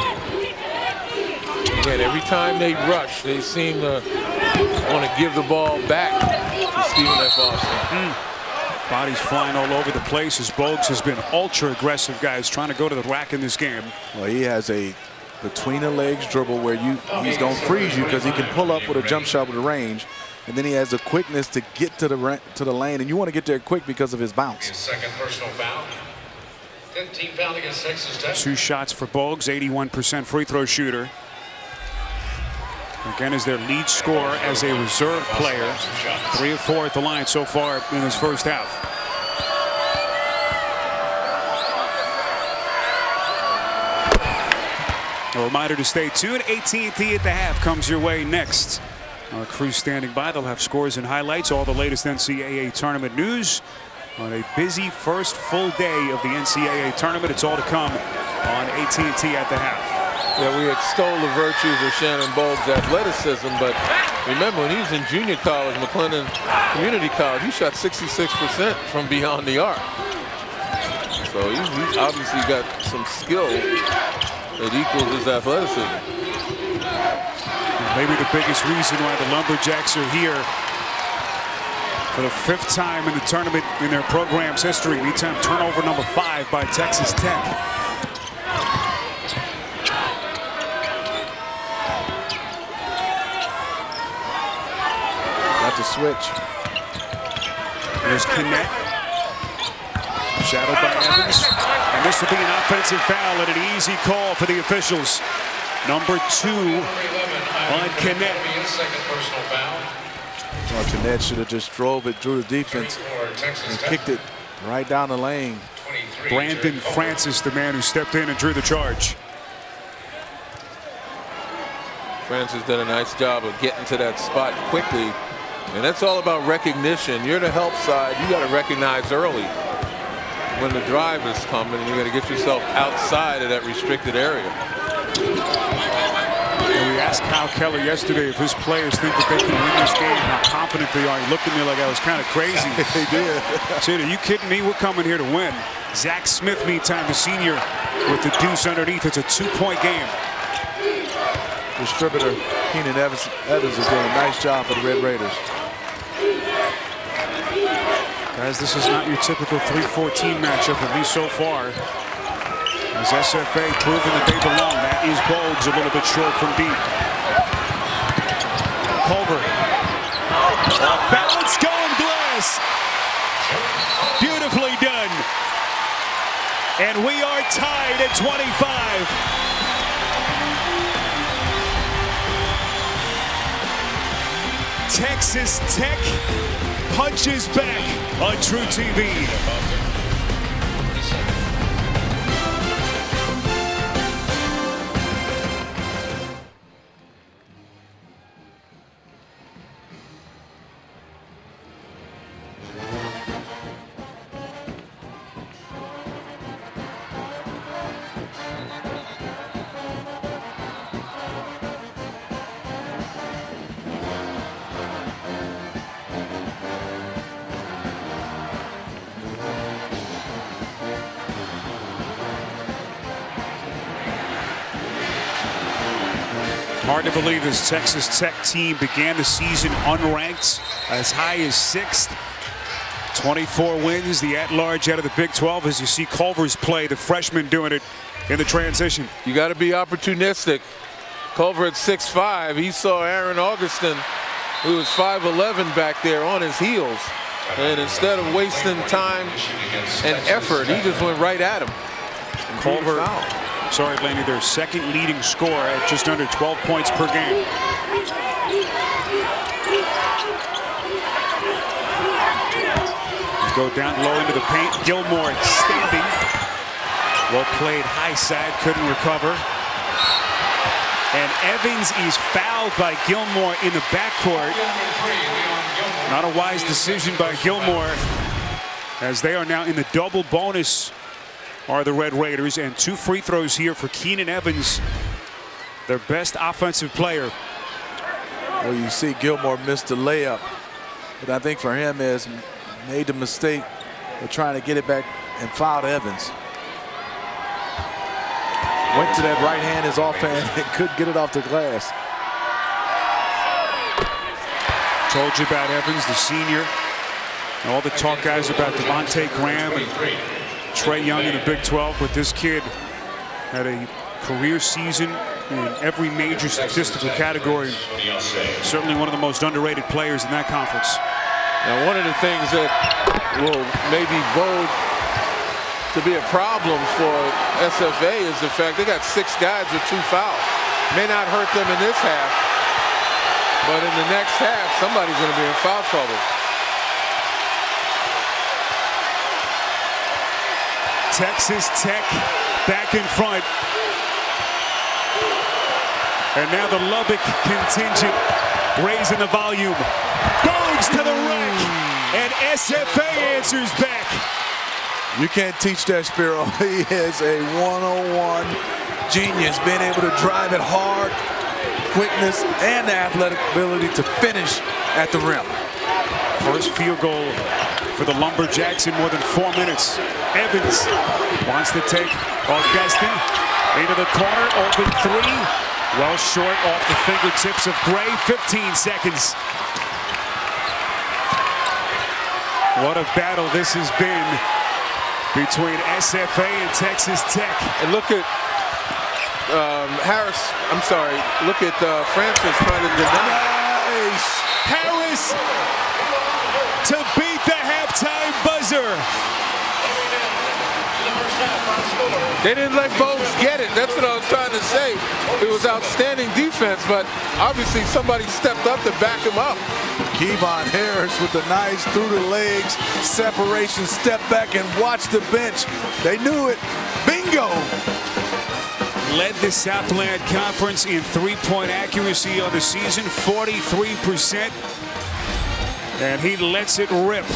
Again, every time they rush, they seem to want to give the ball back to Stephen F. Austin. Bodies flying all over the place as Bogues has been ultra aggressive, guys, trying to go to the rack in this game. Well, he has a between the legs dribble where he's going to freeze you because he can pull up with a jump shot with the range. And then he has the quickness to get to the lane, and you want to get there quick because of his bounce. His second personal foul. 15 foul against Texas Tech. 2 shots for Bogues, 81% free throw shooter. Again, is their lead scorer as a reserve player. 3 of 4 at the line so far in this first half. A reminder to stay tuned. AT&T at the half comes your way next. Our crew standing by. They'll have scores and highlights, all the latest NCAA tournament news on a busy first full day of the NCAA tournament. It's all to come on AT&T at the half. Yeah, we extol the virtues of Shannon Bogues' athleticism, but remember when he was in junior college, McLennan Community College, he shot 66% from beyond the arc. So he's obviously got some skill that equals his athleticism. Maybe the biggest reason why the Lumberjacks are here for the 5th time in the tournament in their program's history. Anytime turnover number 5 by Texas Tech. Got to switch. There's Kinnett. Shadowed by Evans. And this will be an offensive foul and an easy call for the officials. Number 2 on Kinnett. His second personal foul. Well, Kinnett should have just drove it through the defense and kicked it right down the lane. Brandon Francis, the man who stepped in and drew the charge. Francis did a nice job of getting to that spot quickly. And that's all about recognition. You're the help side. You got to recognize early when the drive is coming, and you got to get yourself outside of that restricted area. And we asked Kyle Keller yesterday if his players think that they can win this game, how confident they are. He looked at me like I was kind of crazy. They did. I said, are you kidding me? We're coming here to win. Zach Smith, meantime, the senior, with the deuce underneath. It's a 2-point game. Distributor Keenan Evans is doing a nice job for the Red Raiders. Guys, this is not your typical 3-14 matchup, at least so far. As SFA proving that they belong. That is Bogues, a little bit short from deep. Culver. Balance going glass. Beautifully done. And we are tied at 25. Texas Tech punches back on True TV. Hard to believe this Texas Tech team began the season unranked, as high as 6th. 24 wins, the at-large out of the Big 12, as you see Culver's play, the freshman doing it in the transition. You got to be opportunistic. Culver at 6'5", he saw Aaron Augustin, who was 5'11" back there, on his heels. And instead of wasting time and effort, he just went right at him. Culver, sorry, Laney, their second leading scorer at just under 12 points per game. Go down low into the paint. Gilmore extending. Well played high side, couldn't recover. And Evans is fouled by Gilmore in the backcourt. Not a wise decision by Gilmore, as they are now in the double bonus, are the Red Raiders, and 2 free throws here for Keenan Evans, their best offensive player. Well, you see Gilmore missed the layup, but I think for him is made the mistake of trying to get it back and fouled Evans. Went to that right hand as offhand and couldn't get it off the glass. Told you about Evans, the senior. And all the talk, guys, about Devontae Graham and Trae Young in the Big 12, but this kid had a career season in every major statistical category. Certainly one of the most underrated players in that conference. Now, one of the things that will maybe bode to be a problem for SFA is the fact they got 6 guys with 2 fouls. May not hurt them in this half, but in the next half, somebody's going to be in foul trouble. Texas Tech back in front. And now the Lubbock contingent raising the volume. Bogues to the rack, and SFA answers back. You can't teach that, Spiro. He is a 101 genius, being able to drive it hard, quickness, and the athletic ability to finish at the rim. First field goal for the Lumberjacks in more than 4 minutes. Evans wants to take Augustin into the corner, open 3. Well short off the fingertips of Gray. 15 seconds. What a battle this has been between SFA and Texas Tech. And look at Harris. I'm sorry. Look at Francis trying to deny. Nice. Harris to beat the halftime buzzer. They didn't let Bogues get it. That's what I was trying to say. It was outstanding defense, but obviously somebody stepped up to back him up. Kevon Harris with the nice through the legs separation, step back and watch the bench. They knew it. Bingo! Led the Southland Conference in three-point accuracy on the season, 43%. And he lets it rip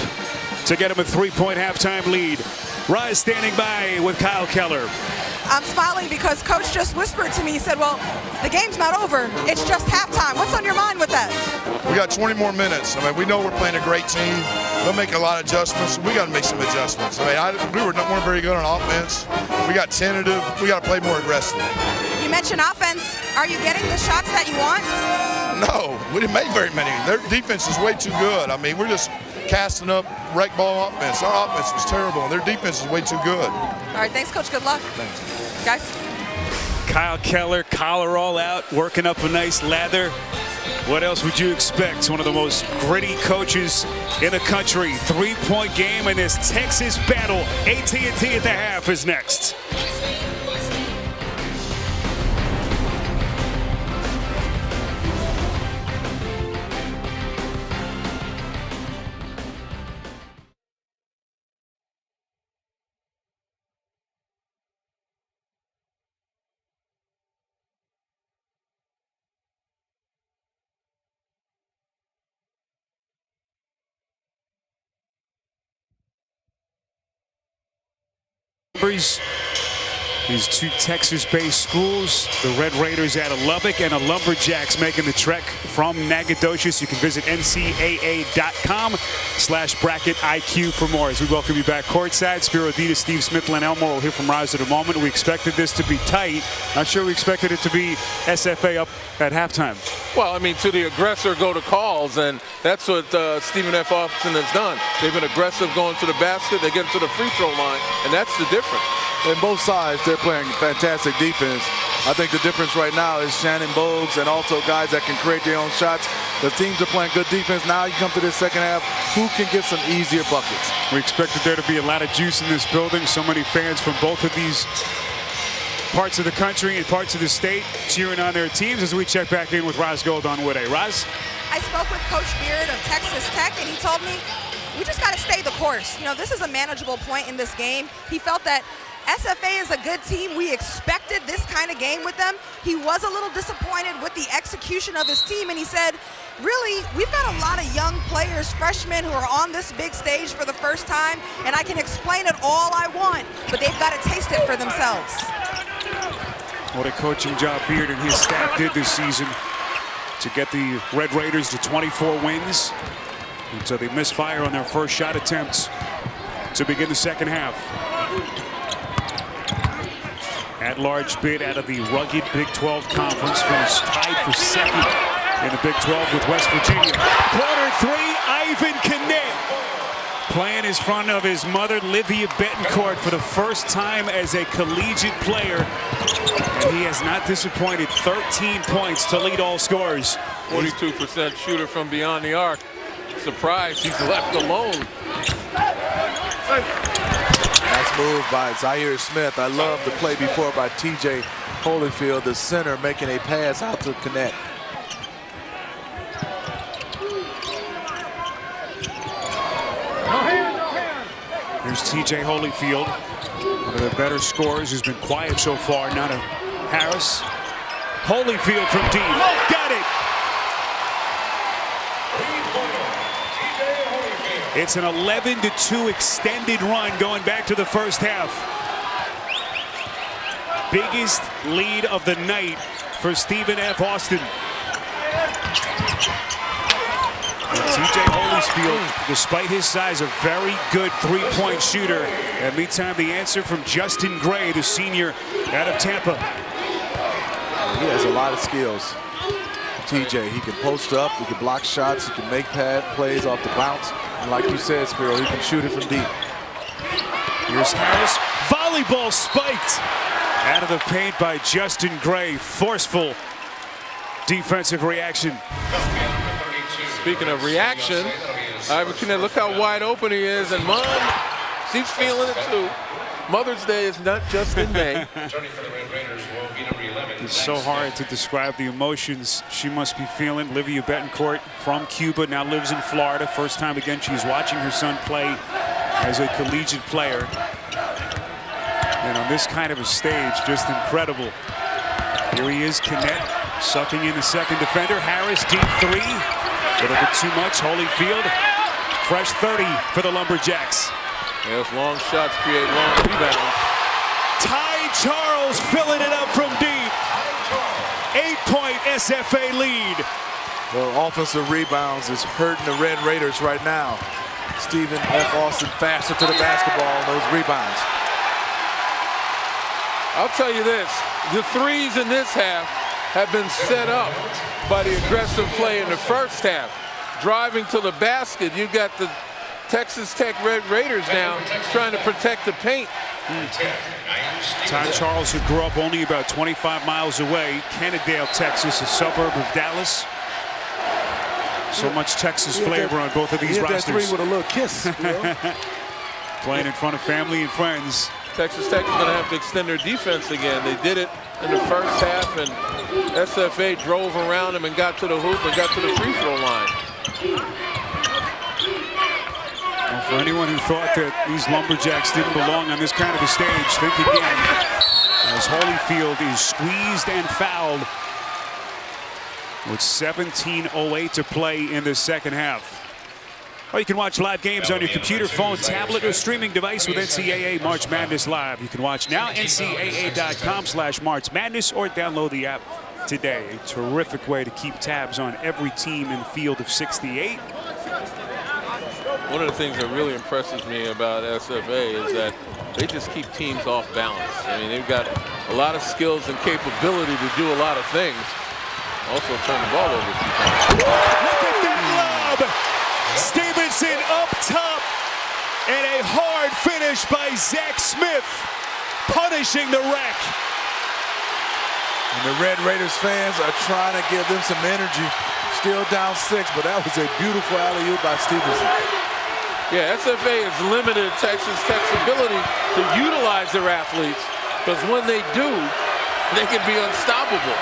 to get him a 3-point halftime lead. Rise standing by with Kyle Keller. I'm smiling because Coach just whispered to me, he said, well, the game's not over. It's just halftime. What's on your mind with that? We got 20 more minutes. I mean, we know we're playing a great team. They'll make a lot of adjustments. We got to make some adjustments. I mean, we weren't very good on offense. We got tentative. We got to play more aggressive. You mentioned offense. Are you getting the shots that you want? No, we didn't make very many. Their defense is way too good. I mean, we're just casting up rec ball offense. Our offense was terrible, and their defense is way too good. All right, thanks, Coach. Good luck. Thanks. Guys. Kyle Keller, collar all out, working up a nice lather. What else would you expect? One of the most gritty coaches in the country. 3-point game in this Texas battle. AT&T at the half is next. These 2 Texas-based schools, the Red Raiders out of Lubbock and the Lumberjacks making the trek from Nacogdoches. You can visit ncaa.com/bracketiq for more. As we welcome you back courtside, Spiro Dedes, Steve Smith, Len Elmore will hear from Rise at a moment. We expected this to be tight. Not sure we expected it to be SFA up at halftime. Well, I mean, to the aggressor go to calls, and that's what Stephen F. Austin has done. They've been aggressive going to the basket. They get to the free throw line, and that's the difference. And both sides, they're playing fantastic defense. I think the difference right now is Shannon Bogues and also guys that can create their own shots. The teams are playing good defense. Now you come to this second half, who can get some easier buckets? We expected there to be a lot of juice in this building. So many fans from both of these parts of the country and parts of the state cheering on their teams as we check back in with Roz Gold on Wood A. Roz? I spoke with Coach Beard of Texas Tech, and he told me we just got to stay the course. You know, this is a manageable point in this game. He felt that SFA is a good team. We expected this kind of game with them. He was a little disappointed with the execution of his team, and he said, really, we've got a lot of young players, freshmen, who are on this big stage for the first time, and I can explain it all I want, but they've got to taste it for themselves. What a coaching job Beard and his staff did this season to get the Red Raiders to 24 wins. And so they misfire on their first shot attempts to begin the second half. At-large bid out of the rugged Big 12 Conference, finished tied for second in the Big 12 with West Virginia. Quarter three, Ivan Kinnett playing in front of his mother, Livia Betancourt, for the first time as a collegiate player. And he has not disappointed. 13 points to lead all scores. 42% shooter from beyond the arc. Surprised he's left alone. Nice move by Zaire Smith. I love the play before by TJ Holyfield, the center, making a pass out to Kinnett. Here's TJ Holyfield, one of the better scorers, who's been quiet so far. Now to Harris. Holyfield from deep. Got it! It's an 11-2 extended run going back to the first half. Biggest lead of the night for Stephen F. Austin. TJ Holyfield, despite his size, a very good three-point shooter. And meantime, the answer from Justin Gray, the senior out of Tampa. He has a lot of skills. TJ, he can post up, he can block shots, he can make plays off the bounce. And like you said, Spiro, he can shoot it from deep. Here's Harris. Volleyball spiked out of the paint by Justin Gray. Forceful defensive reaction. Speaking of reaction, Ivan Kinnett, look how wide open he is, and Mom, she's feeling it too. Mother's Day is not just in May. It's so hard to describe the emotions she must be feeling. Livia Betancourt from Cuba, now lives in Florida. First time again she's watching her son play as a collegiate player. And on this kind of a stage, just incredible. Here he is, Kinnett, sucking in the second defender. Harris, deep three. A little bit too much. Holyfield, fresh 30 for the Lumberjacks. Yes, long shots create long rebounds. Ty Charles filling it up from deep. 8-point SFA lead. Well, offensive rebounds is hurting the Red Raiders right now. Stephen F. Austin faster to the basketball on those rebounds. I'll tell you this, the threes in this half have been set up by the aggressive play in the first half. Driving to the basket, you got the Texas Tech Red Raiders now trying to protect the paint. Ty Charles, who grew up only about 25 miles away, Kennedale, Texas, a suburb of Dallas. So much Texas flavor on both of these rosters. That three with a little kiss. You know? Playing in front of family and friends. Texas Tech is going to have to extend their defense again. They did it in the first half, and SFA drove around them and got to the hoop and got to the free throw line. Well, for anyone who thought that these Lumberjacks didn't belong on this kind of a stage, think again. As Holyfield is squeezed and fouled with 17:08 to play in the second half. Or you can watch live games on your computer, phone, tablet, or streaming device with NCAA March Madness Live. You can watch now, ncaa.com/March Madness, or download the app today. A terrific way to keep tabs on every team in the field of 68. One of the things that really impresses me about SFA is that they just keep teams off balance. I mean, they've got a lot of skills and capability to do a lot of things. Also turn the ball over a few times. Look at that lob! Stevenson up top, and a hard finish by Zach Smith, punishing the wreck. And the Red Raiders fans are trying to give them some energy. Still down 6, but that was a beautiful alley-oop by Stevenson. Yeah, SFA has limited Texas Tech's ability to utilize their athletes, because when they do, they can be unstoppable.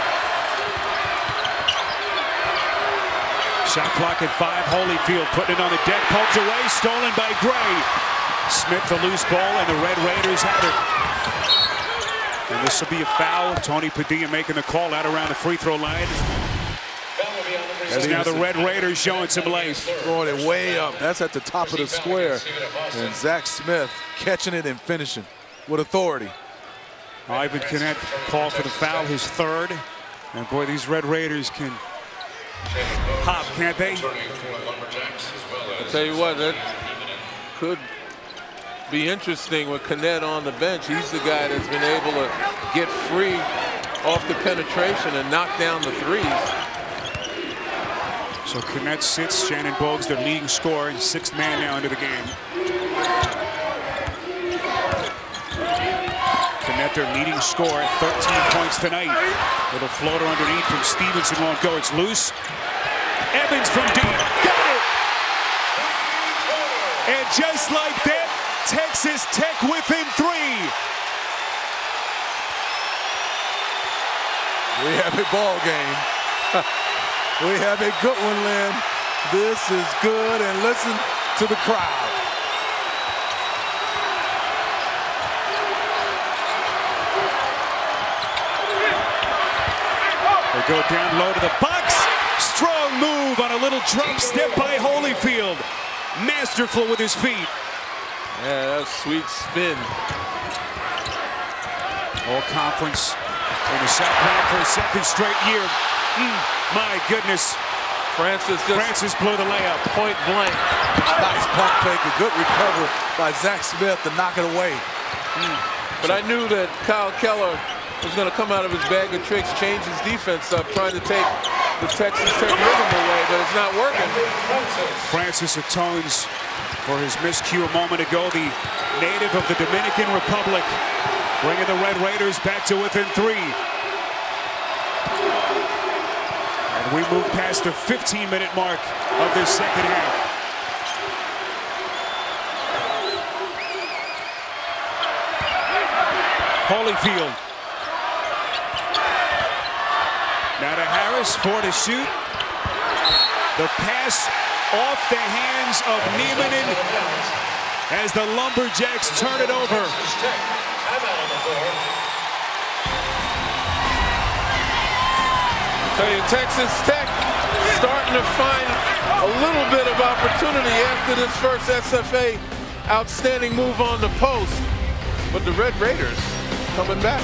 Shot clock at 5. Holyfield putting it on the deck, poked away, stolen by Gray. Smith the loose ball, and the Red Raiders have it. And this will be a foul. Tony Padilla making the call out around the free throw line. As now the Red Raiders showing some life. Throwing it way up. That's at the top of the square. And Zach Smith catching it and finishing with authority. Ivan Knet called for the foul, his third. And boy, these Red Raiders can hop, can't they? I'll tell you what, that could be interesting with Knet on the bench. He's the guy that's been able to get free off the penetration and knock down the threes. So Knet sits, Shannon Bogues, their leading scorer, and sixth man now into the game. Knet, their leading scorer, 13 points tonight. Little floater underneath from Stevenson won't go. It's loose. Evans from deep. Got it! And just like that, Texas Tech within 3. We have a ball game. We have a good one, Lynn. This is good, and listen to the crowd. They go down low to the box. Strong move on a little drop step by Holyfield. Masterful with his feet. Yeah, that's sweet spin. All conference in the South Platte for a second straight year. My goodness. Francis blew the layup. Point blank. Nice pump fake. A good recovery by Zach Smith to knock it away. But I knew that Kyle Keller was going to come out of his bag of tricks, change his defense up, trying to take the Texas Tech rhythm away, but it's not working. Francis atones for his miscue a moment ago. The native of the Dominican Republic, bringing the Red Raiders back to within 3. And we move past the 15-minute mark of this second half. Holyfield. Now to Harris, 4 to shoot. The pass off the hands of Niemanen as the Lumberjacks turn it over. Tell you, Texas Tech starting to find a little bit of opportunity after this first SFA outstanding move on the post. But the Red Raiders coming back.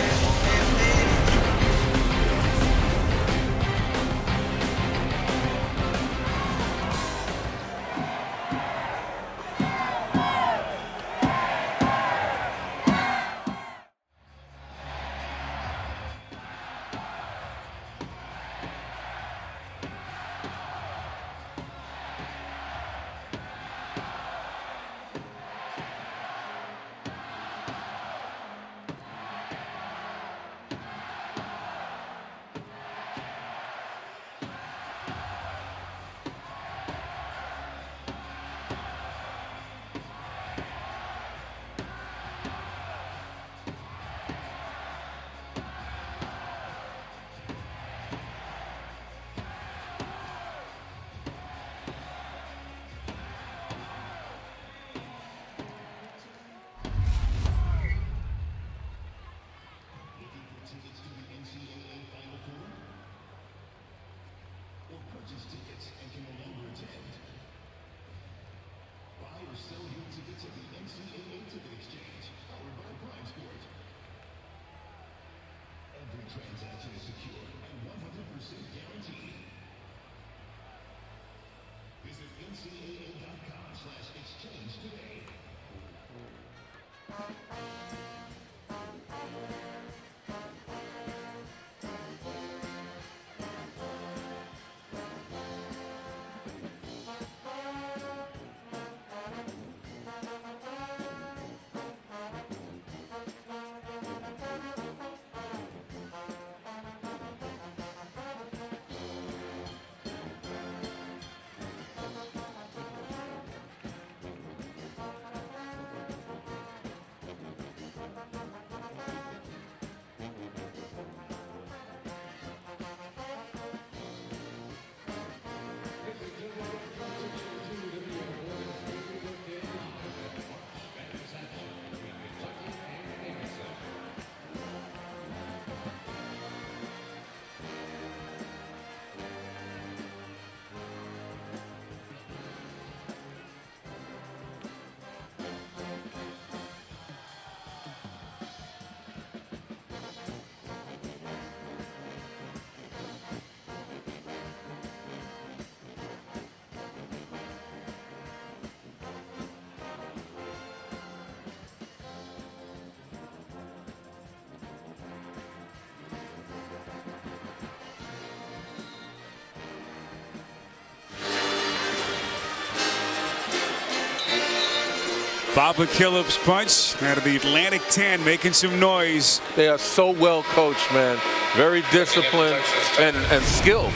Baba Killips punch out of the Atlantic 10 making some noise. They are so well coached, man. Very disciplined and skilled.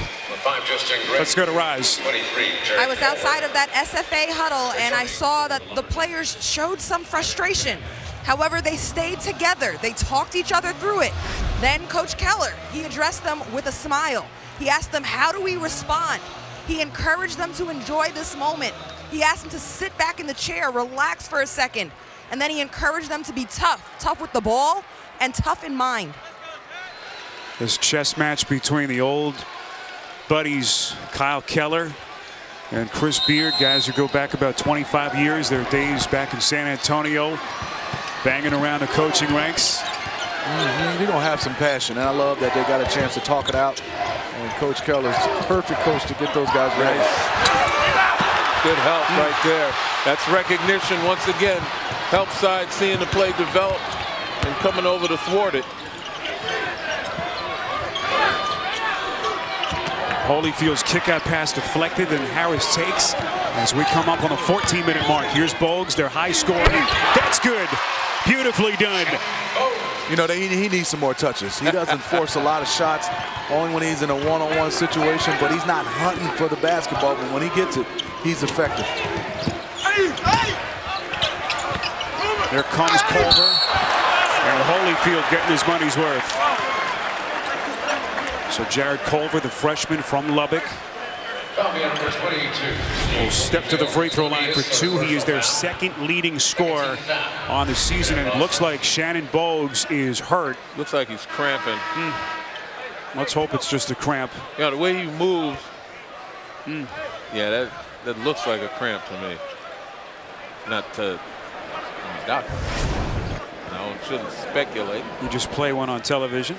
Let's go to Rise. I was outside of that SFA huddle and I saw that the players showed some frustration. However, they stayed together. They talked each other through it. Then Coach Keller, he addressed them with a smile. He asked them, how do we respond? He encouraged them to enjoy this moment. He asked them to sit back in the chair, relax for a second. And then he encouraged them to be tough with the ball and tough in mind. This chess match between the old buddies, Kyle Keller and Chris Beard, guys who go back about 25 years, their days back in San Antonio, banging around the coaching ranks. You're going to have some passion, and I love that they got a chance to talk it out. And Coach Keller's a perfect coach to get those guys ready. Good help right there. That's recognition once again. Help side seeing the play develop and coming over to thwart it. Holyfield's kick-out pass deflected, and Harris takes as we come up on the 14-minute mark. Here's Bogues, their high scoring. That's good. Beautifully done. You know, he needs some more touches. He doesn't force a lot of shots, only when he's in a one-on-one situation, but he's not hunting for the basketball. But when he gets it, he's effective. There comes Culver, and Holyfield getting his money's worth. So Jared Culver, the freshman from Lubbock, will step to the free throw line for two. He is their second leading scorer on the season, and it looks like Shannon Bogues is hurt. Looks like he's cramping. Let's hope it's just a cramp. Yeah, the way he moves. Yeah, that looks like a cramp to me. Not to doctor. No, shouldn't speculate. You just play one on television.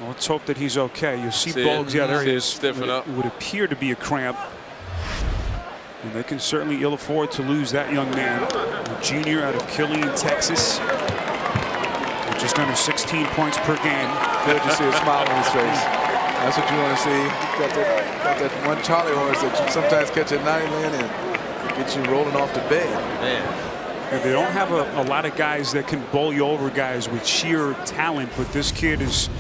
Well, let's hope that he's okay. You see Bogues, yeah, there he is. Stiffen up. It would appear to be a cramp. And they can certainly ill afford to lose that young man. A junior out of Killeen, Texas. With just under 16 points per game. Good to see a smile on his face. That's what you want to see. Got that one Charlie horse that you sometimes catch at night, man, and get you rolling off the bed. Man. And they don't have a lot of guys that can bowl you over, guys with sheer talent, but this kid is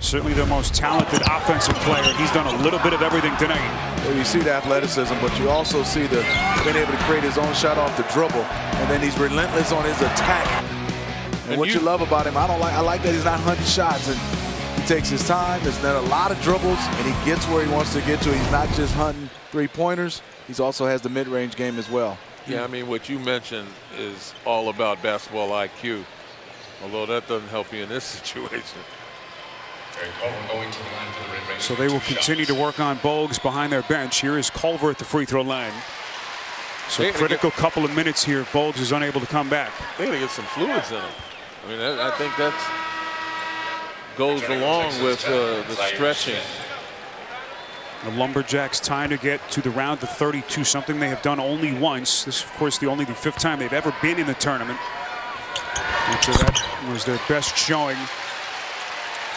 certainly the most talented offensive player. He's done a little bit of everything tonight. Well, you see the athleticism, but you also see the being able to create his own shot off the dribble, and then he's relentless on his attack. And what you love about him, I like that he's not hunting shots, and he takes his time. There's not a lot of dribbles, and he gets where he wants to get to. He's not just hunting three-pointers. He also has the mid-range game as well. Yeah, I mean, what you mentioned is all about basketball IQ, although that doesn't help you in this situation. So they will continue to work on Bogues behind their bench. Here is Culver at the free throw line. So critical couple of minutes here. Bogues is unable to come back. They got to get some fluids in him. I mean, I think that goes along with the stretching. The Lumberjacks trying to get to the round of 32, something they have done only once. This, of course, the fifth time they've ever been in the tournament. And so that was their best showing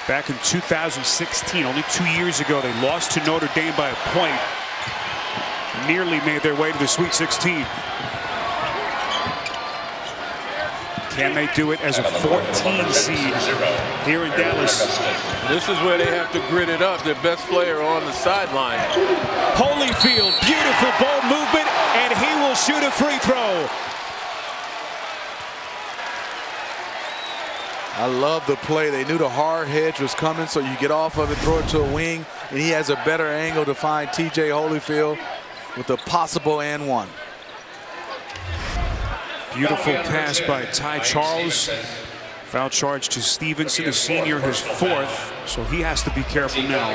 back in 2016. Only 2 years ago, they lost to Notre Dame by a point. Nearly made their way to the Sweet 16. Can they do it as a 14 seed here in Dallas? This is where they have to grit it up. Their best player on the sideline. Holyfield, beautiful ball movement, and he will shoot a free throw. I love the play. They knew the hard hedge was coming, so you get off of it, throw it to a wing, and he has a better angle to find T.J. Holyfield with a possible and one. Beautiful pass by Ty Charles. Foul charge to Stevenson, the senior, his fourth, so he has to be careful now.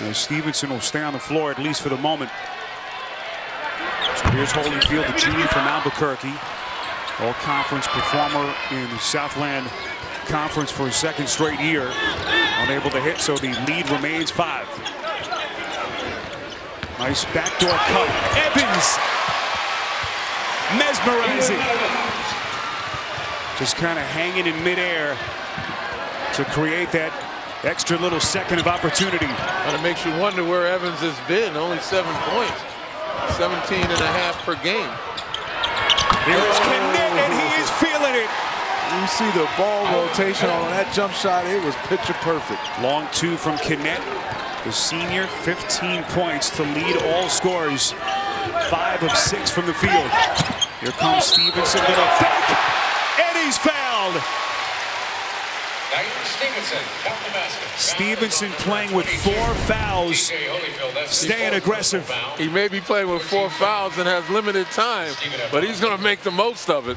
And Stevenson will stay on the floor, at least for the moment. So here's Holyfield, the junior from Albuquerque. All-conference performer in the Southland Conference for a second straight year. Unable to hit, so the lead remains 5. Nice backdoor cut. Evans! Mesmerizing. Just kind of hanging in midair to create that extra little second of opportunity. And it makes you wonder where Evans has been. Only 7 points. 17 and a half per game. Here's Knet, and he is feeling it. You see the ball rotation on that jump shot. It was picture perfect. Long two from Knet. The senior, 15 points to lead all scores. 5 of 6 from the field. Here comes Stevenson with a fake, and he's fouled. Stevenson got the basket. Stevenson playing with 4 fouls, staying aggressive. He may be playing with 4 fouls and has limited time, but he's going to make the most of it.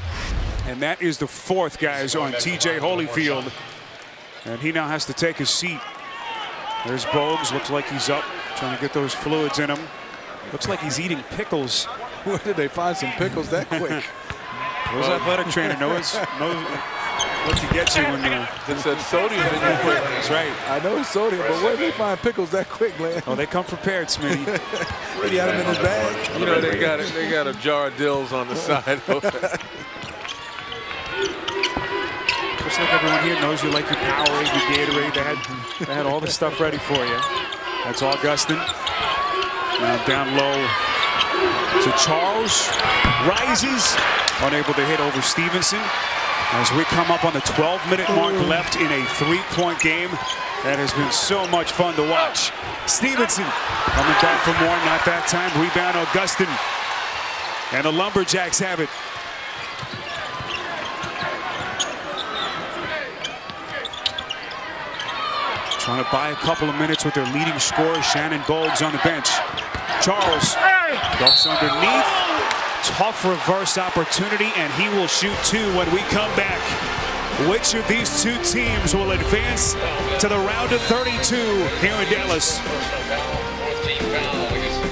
And that is the 4th, guys, on TJ Holyfield. And he now has to take his seat. There's Bogues, looks like he's up, trying to get those fluids in him. Looks like he's eating pickles. Where did they find some pickles that quick? Those athletic trainer knows what to get you when It's that sodium in your quick. that's right. I know it's sodium, but where did they find pickles that quick, man? Oh, they come prepared, Smitty. He had them in his bag. You know, they got a jar of dills on the side. Just like everyone here knows you like your Powerade, your Gatorade. They had all the stuff ready for you. That's Augustin. Now down low to Charles. Rises. Unable to hit over Stevenson. As we come up on the 12-minute mark left in a 3-point game. That has been so much fun to watch. Stevenson coming back for more, not that time. Rebound Augustin. And the Lumberjacks have it. Trying to buy a couple of minutes with their leading scorer, Shannon Bogues, on the bench. Charles ducks underneath. Tough reverse opportunity, and he will shoot 2 when we come back. Which of these 2 teams will advance to the round of 32 here in Dallas? Personal foul, 4th team foul against the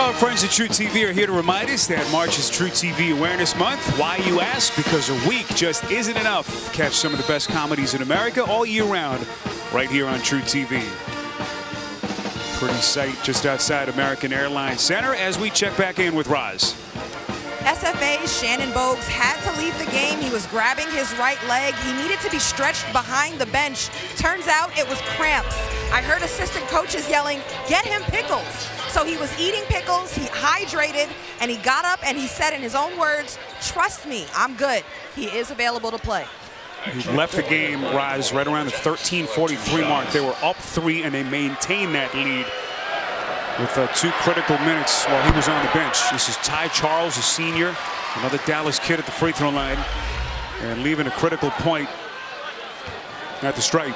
Our friends at True TV are here to remind us that March is True TV Awareness Month. Why, you ask? Because a week just isn't enough. Catch some of the best comedies in America all year round right here on True TV. Pretty sight just outside American Airlines Center as we check back in with Roz. SFA's Shannon Bogues had to leave the game. He was grabbing his right leg. He needed to be stretched behind the bench. Turns out it was cramps. I heard assistant coaches yelling, "Get him pickles." So he was eating pickles, he hydrated, and he got up and he said in his own words, "Trust me, I'm good." He is available to play. He left the game, Rise, right around the 13:43 mark. They were up 3, and they maintained that lead with 2 critical minutes while he was on the bench. This is Ty Charles, a senior, another Dallas kid at the free throw line, and leaving a critical point at the stripe.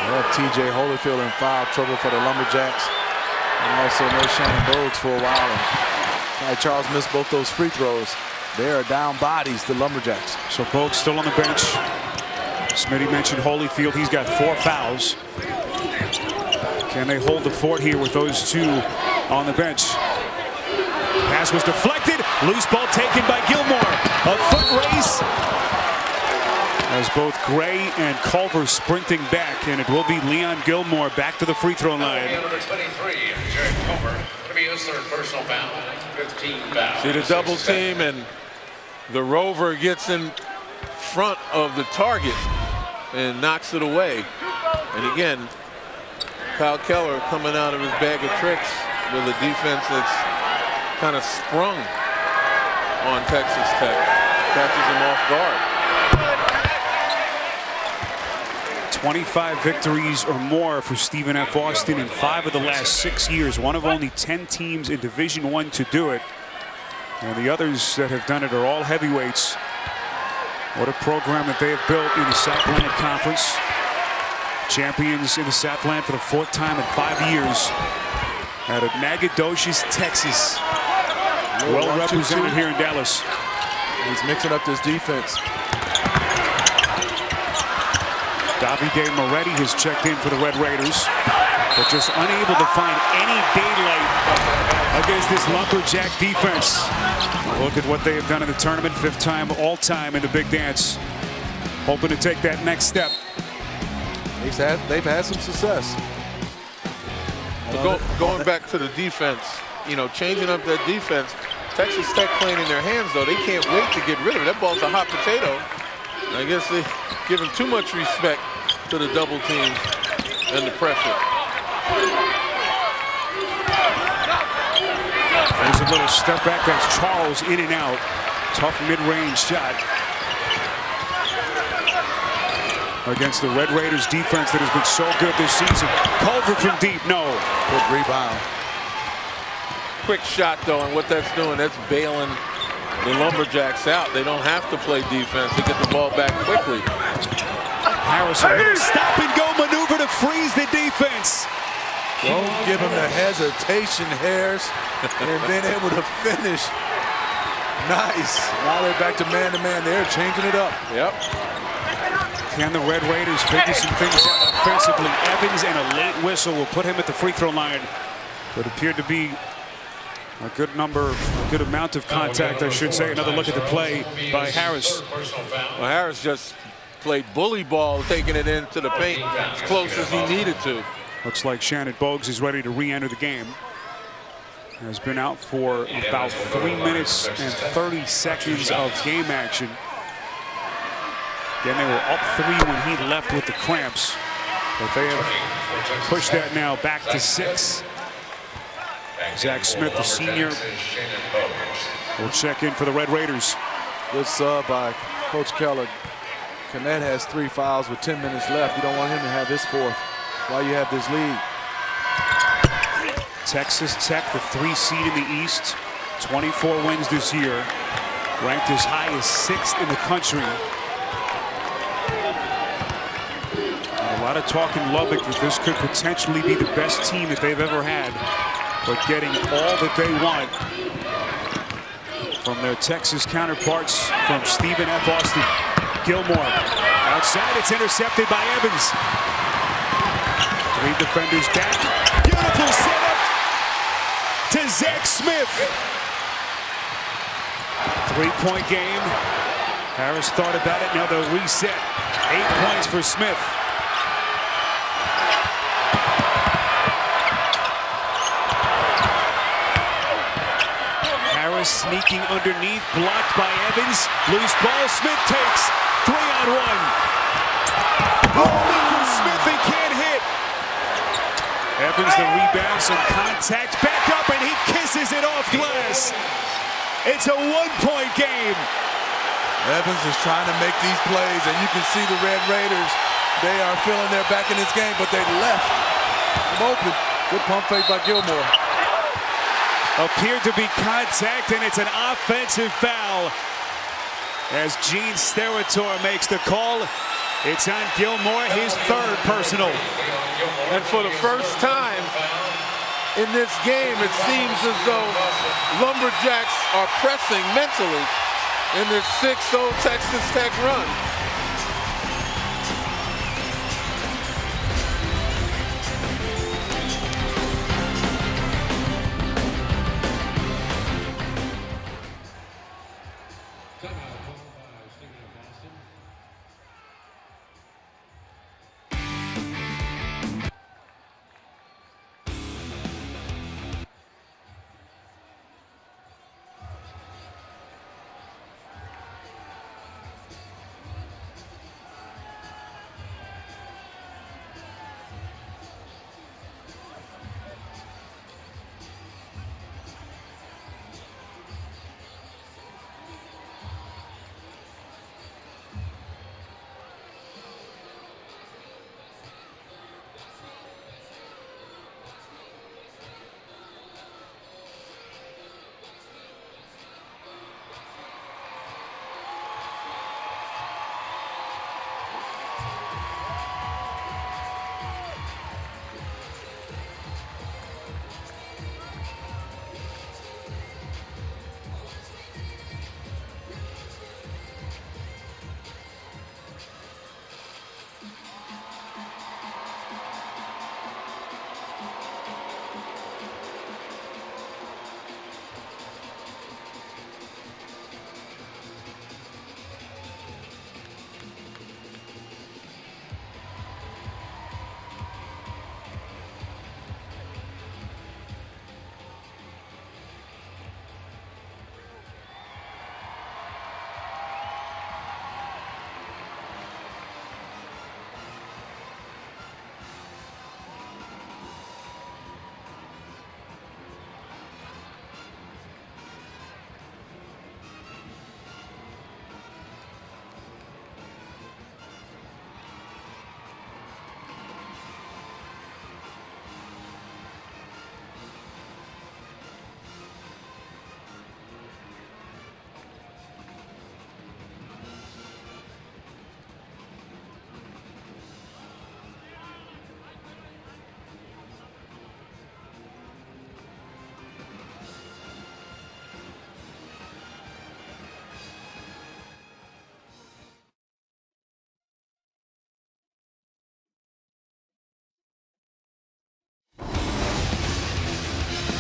Well, TJ Holyfield in foul trouble for the Lumberjacks, and also no Shannon Bogues for a while. And Ty Charles missed both those free throws. They are down bodies, the Lumberjacks. So Bogues still on the bench. Smitty mentioned Holyfield. He's got 4 fouls. Can they hold the fort here with those 2 on the bench? Pass was deflected. Loose ball taken by Gilmore. A foot race as both Gray and Culver sprinting back, and it will be Leon Gilmore back to the free throw line. Number 23, Jared Culver, to be his 3rd personal foul. 15 fouls. See the double team, and the Rover gets in front of the target and knocks it away. And again, Kyle Keller coming out of his bag of tricks with a defense that's kind of sprung on Texas Tech. Catches him off guard. 25 victories or more for Stephen F. Austin in 5 of the last 6 years. One of only 10 teams in Division I to do it. And the others that have done it are all heavyweights. What a program that they have built in the Southland Conference. Champions in the Southland for the 4th time in 5 years. Out of Nacogdoches, Texas. Well represented here in Dallas. He's mixing up this defense. Davide Moretti has checked in for the Red Raiders, but just unable to find any daylight against this Lumberjack defense. Look at what they have done in the tournament. 5th time all-time in the Big Dance. Hoping to take that next step. They've had some success. Going back to the defense, you know, changing up that defense. Texas Tech playing in their hands, though. They can't wait to get rid of it. That ball's a hot potato. I guess they're giving too much respect to the double teams and the pressure. There's a little step back. That's Charles in and out. Tough mid-range shot against the Red Raiders defense that has been so good this season. Culver from deep, no. Good rebound. Quick shot, though, and what that's doing, that's bailing the Lumberjacks out. They don't have to play defense to get the ball back quickly. Harrison, stop and go maneuver to freeze the defense. Don't give him the hesitation, Harris, and being able to finish. Nice. Now they're back to man-to-man. They're changing it up. Yep. Can the Red Raiders figure some things out offensively? Evans and a late whistle will put him at the free throw line. But appeared to be a good amount of contact, I should say. Another look at the play by Harris. Well, Harris just played bully ball, taking it into the paint as close as he needed to. Looks like Shannon Bogues is ready to re-enter the game. Has been out for about 3 minutes and 30 seconds of game action. Again, they were up 3 when he left with the cramps, but they have pushed that now back to 6. Zach Smith, the senior, will check in for the Red Raiders. Good sub by Coach Keller. Kmet has 3 fouls with 10 minutes left. You don't want him to have his 4th while you have this lead. Texas Tech, the 3 seed in the East, 24 wins this year, ranked as high as 6th in the country. And a lot of talk in Lubbock that this could potentially be the best team that they've ever had, but getting all that they want from their Texas counterparts from Stephen F. Austin. Gilmore outside, it's intercepted by Evans. 3 defenders back. Beautiful setup to Zach Smith. 3-point game. Harris thought about it. Now they'll reset. 8 points for Smith. Gilmore sneaking underneath, blocked by Evans. Loose ball, Smith takes 3-on-1. For Smith and can't hit. Evans the rebound, some contact, back up, and he kisses it off glass. It's a 1-point game. Evans is trying to make these plays, and you can see the Red Raiders. They are feeling they're back in this game, but they left him open. Good pump fake by Gilmore. Appeared to be contact, and it's an offensive foul. As Gene Steratore makes the call, it's on Gilmore, his third personal. And for the first time in this game, it seems as though Lumberjacks are pressing mentally in this 6-0 Texas Tech run.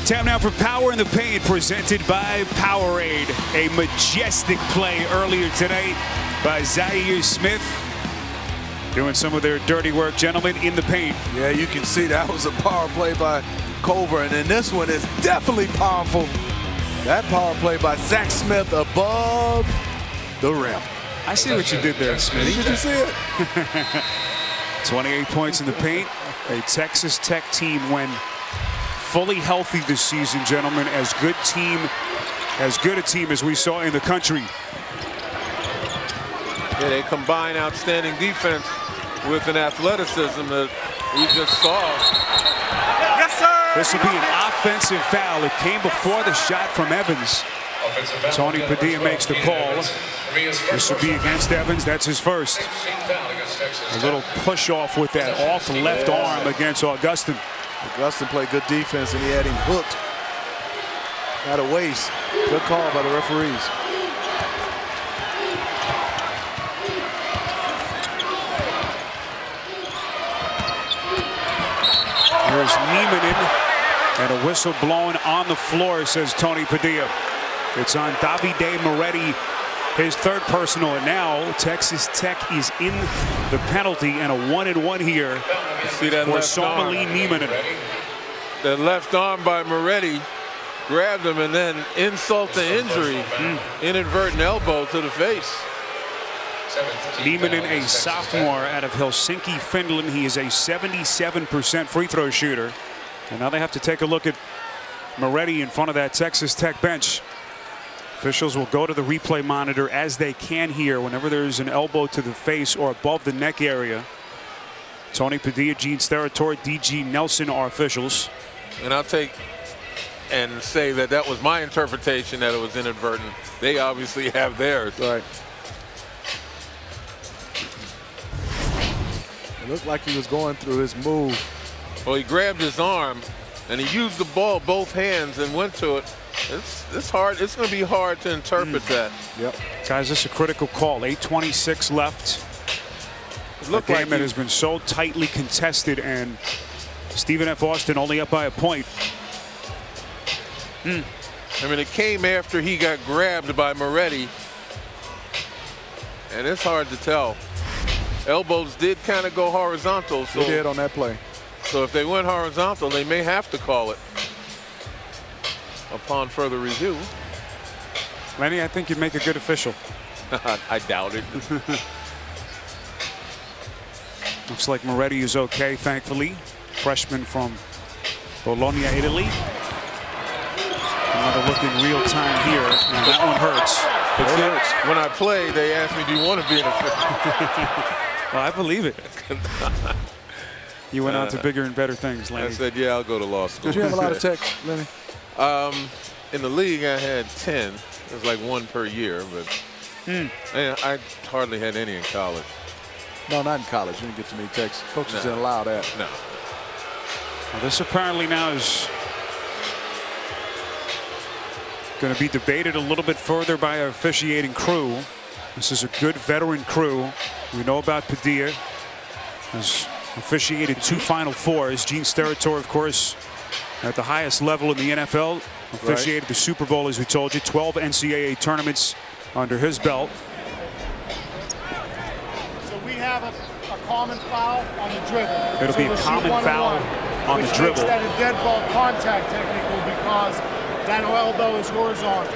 Time now for Power in the Paint, presented by Powerade. A majestic play earlier tonight by Zhaire Smith. Doing some of their dirty work, gentlemen, in the paint. Yeah, you can see that was a power play by Culver, and then this one is definitely powerful. That power play by Zach Smith above the rim. I see what you did there, Smitty. Did you see it? 28 points in the paint. A Texas Tech team when fully healthy this season, gentlemen. As good a team as we saw in the country. Yeah, they combine outstanding defense with an athleticism that we just saw. Yes, sir! This will be an offensive foul. It came before the shot from Evans. Tony Padilla makes the call. This will be against Evans. That's his first. A little push off with that off left arm against Augustin. Augustin played good defense, and he had him hooked at a waist. Good call by the referees. Here's Niemanen, and a whistle blown on the floor, says Tony Padilla. It's on Davide Moretti, his third personal, and now Texas Tech is in the penalty, and a 1-and-1 here you see that for left arm. Somali Niemanen. That left arm by Moretti grabbed him, and then insult to injury, inadvertent elbow to the face. Nieminen, a sophomore out of Helsinki, Finland. He is a 77% free throw shooter. And now they have to take a look at Moretti in front of that Texas Tech bench. Officials will go to the replay monitor as they can here whenever there's an elbow to the face or above the neck area. Tony Padilla, Gene Steratore, DG Nelson are officials. And I'll take and say that that was my interpretation, that it was inadvertent. They obviously have theirs. Right. It looked like he was going through his move. Well, he grabbed his arm, and he used the ball both hands and went to it. It's hard. It's going to be hard to interpret that. Yep. Guys, this is a critical call. 8:26 left. It A looked game like that has been so tightly contested, and Stephen F. Austin only up by a point. I mean, it came after he got grabbed by Moretti, and it's hard to tell. Elbows did kind of go horizontal. So He did on that play. So if they went horizontal, they may have to call it upon further review. Lenny, I think you'd make a good official. I doubt it. Looks like Moretti is okay, thankfully. Freshman from Bologna, Italy. Another look in real time here. And that one hurts. But see, when I play, they ask me, do you want to be an official? Well, I believe it. You went on to bigger and better things, I Lenny. said, yeah, I'll go to law school. Did you have a lot of texts, Lenny? In the league, I had 10. It was like one per year, but and I hardly had any in college. No, not in college. You didn't get too many texts. Coaches No. didn't allow that. No. Well, this apparently now is going to be debated a little bit further by our officiating crew. This is a good veteran crew. We know about Padilla. Has officiated 2 Final Fours. Gene Steratore, of course, at the highest level in the NFL. Officiated the Super Bowl, as we told you. 12 NCAA tournaments under his belt. So we have a common foul on the dribble. It'll be a we'll shoot common foul one-on-one, on the which dribble. makes that a dead ball contact technical because that elbow is horizontal.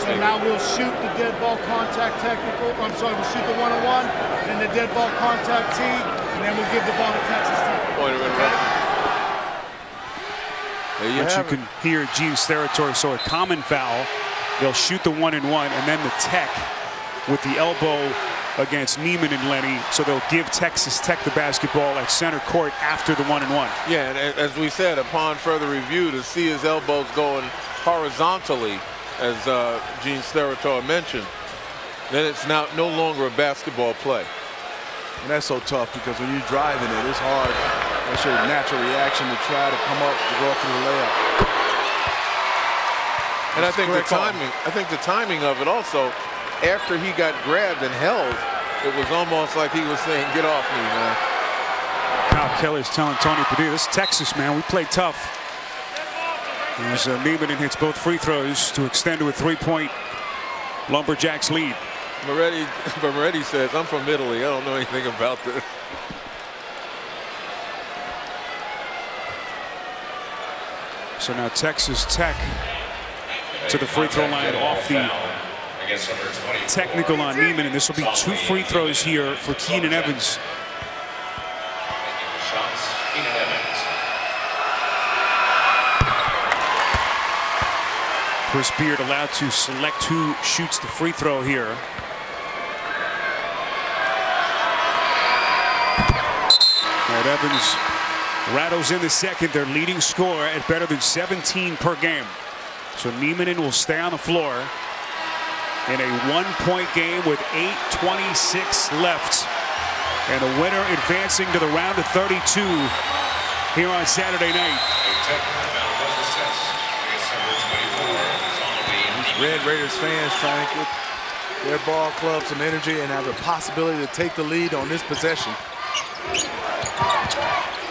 So now we'll shoot the dead ball contact technical. I'm sorry, we'll shoot the one-on-one, then the dead ball contact T, and then we'll give the ball to Texas Tech. Point of interruption. There you Which you have it. can hear Gene Steratore. So a common foul. They'll shoot the 1-and-1, and then the Tech with the elbow against Neiman and Lenny. So they'll give Texas Tech the basketball at center court after the 1-and-1. Yeah, and as we said, upon further review, to see his elbows going horizontally, as Gene Steratore mentioned, then it's now no longer a basketball play. And that's so tough because when you're driving it, it's hard. That's your natural reaction to try to come up, to go up through the layup. And I think the Correct call. timing of it also, after he got grabbed and held, it was almost like he was saying, get off me, man. Kyle Keller's telling Tony Padilla, this is Texas, man. We play tough. As Neiman hits both free throws to extend to a 3-point Lumberjacks lead. Moretti says, I'm from Italy. I don't know anything about this. So now Texas Tech to the free throw line off the technical on Neiman, and this will be 2 free throws here for Keenan Evans. Chris Beard allowed to select who shoots the free throw here. Right, Evans rattles in the second, their leading scorer at better than 17 per game. So Nieminen will stay on the floor in a 1-point game with 8:26 left. And the winner advancing to the round of 32 here on Saturday night. Red Raiders fans trying to get their ball club some energy and have a possibility to take the lead on this possession.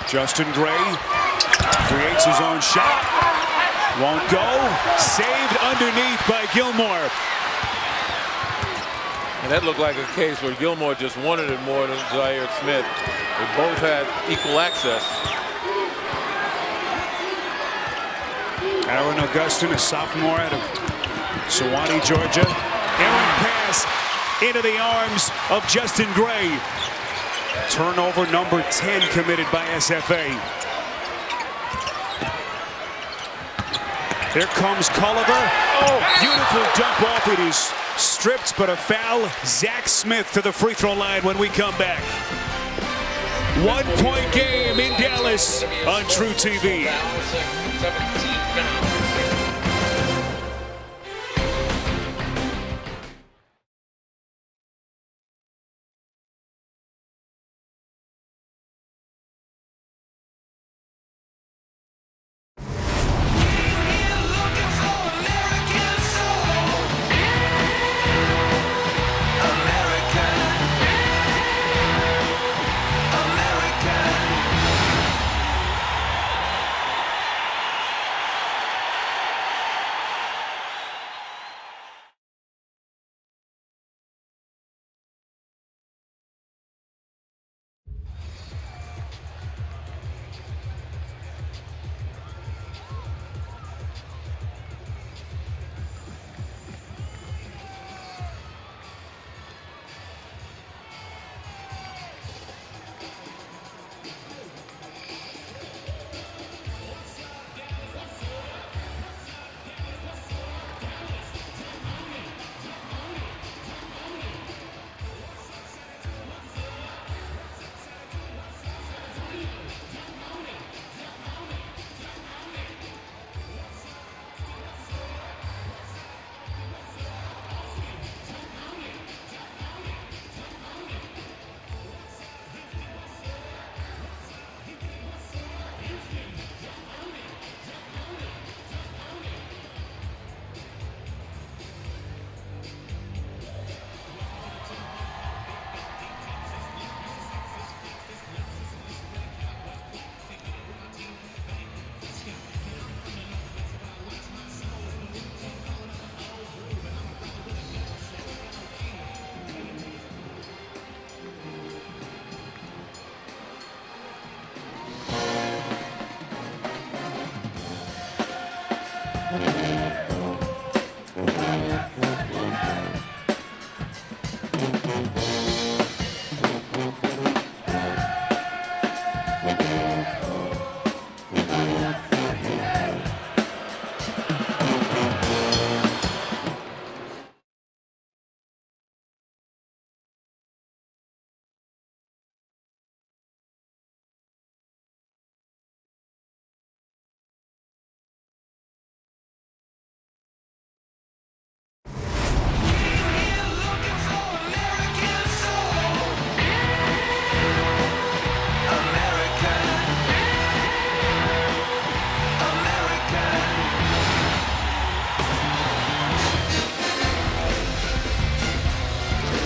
Justin Gray creates his own shot. Won't go. Saved underneath by Gilmore. And that looked like a case where Gilmore just wanted it more than Zaire Smith. They both had equal access. Aaron Augustin, a sophomore out of Sewanee, Georgia. Errant pass into the arms of Justin Gray. Turnover number 10 committed by SFA. Here comes Culliver. Oh, beautiful dump off. It is stripped, but a foul. Zach Smith to the free throw line when we come back. 1 point game in Dallas on True TV. 17 fouls.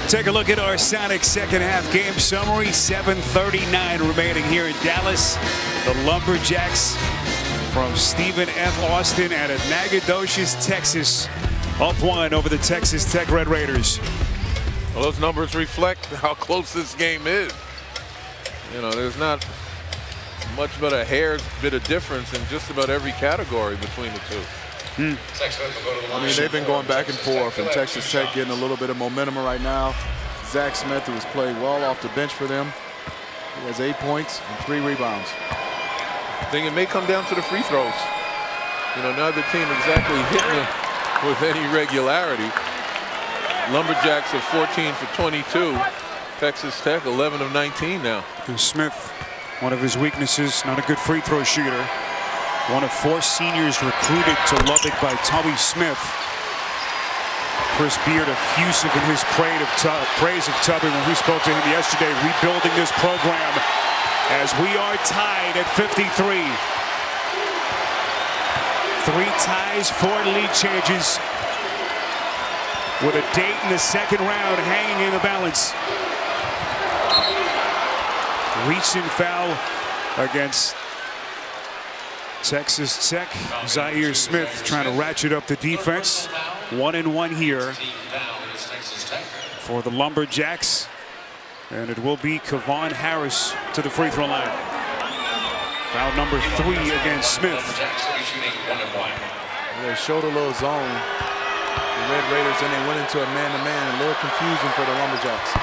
Take a look at our Sonic second half game summary. 7:39 remaining here in Dallas. The Lumberjacks from Stephen F. Austin out of Nacogdoches, Texas, up 1 over the Texas Tech Red Raiders. Well, those numbers reflect how close this game is. You know, there's not much but a hair's bit of difference in just about every category between the two. I mean, they've been going back and forth, and Texas Tech getting a little bit of momentum right now. Zach Smith, who has played well off the bench for them, he has 8 points and 3 rebounds. I think it may come down to the free throws. You know, neither team exactly hitting it with any regularity. Lumberjacks are 14 for 22. Texas Tech 11 of 19 now. And Smith, one of his weaknesses, not a good free throw shooter. One of 4 seniors recruited to Lubbock by Tubby Smith. Chris Beard effusive in his praise of Tubby when we spoke to him yesterday, rebuilding this program as we are tied at 53. 3 ties, 4 lead changes, with a date in the second round hanging in the balance. Reaching foul against Texas Tech. Zaire Smith trying to ratchet up the defense. 1-1 here for the Lumberjacks. And it will be Kevon Harris to the free throw line. Foul number 3 against Smith. Lumberjacks will be shooting 1 and 1. They showed a little zone. The Red Raiders, and they went into a man-to-man. A little confusing for the Lumberjacks.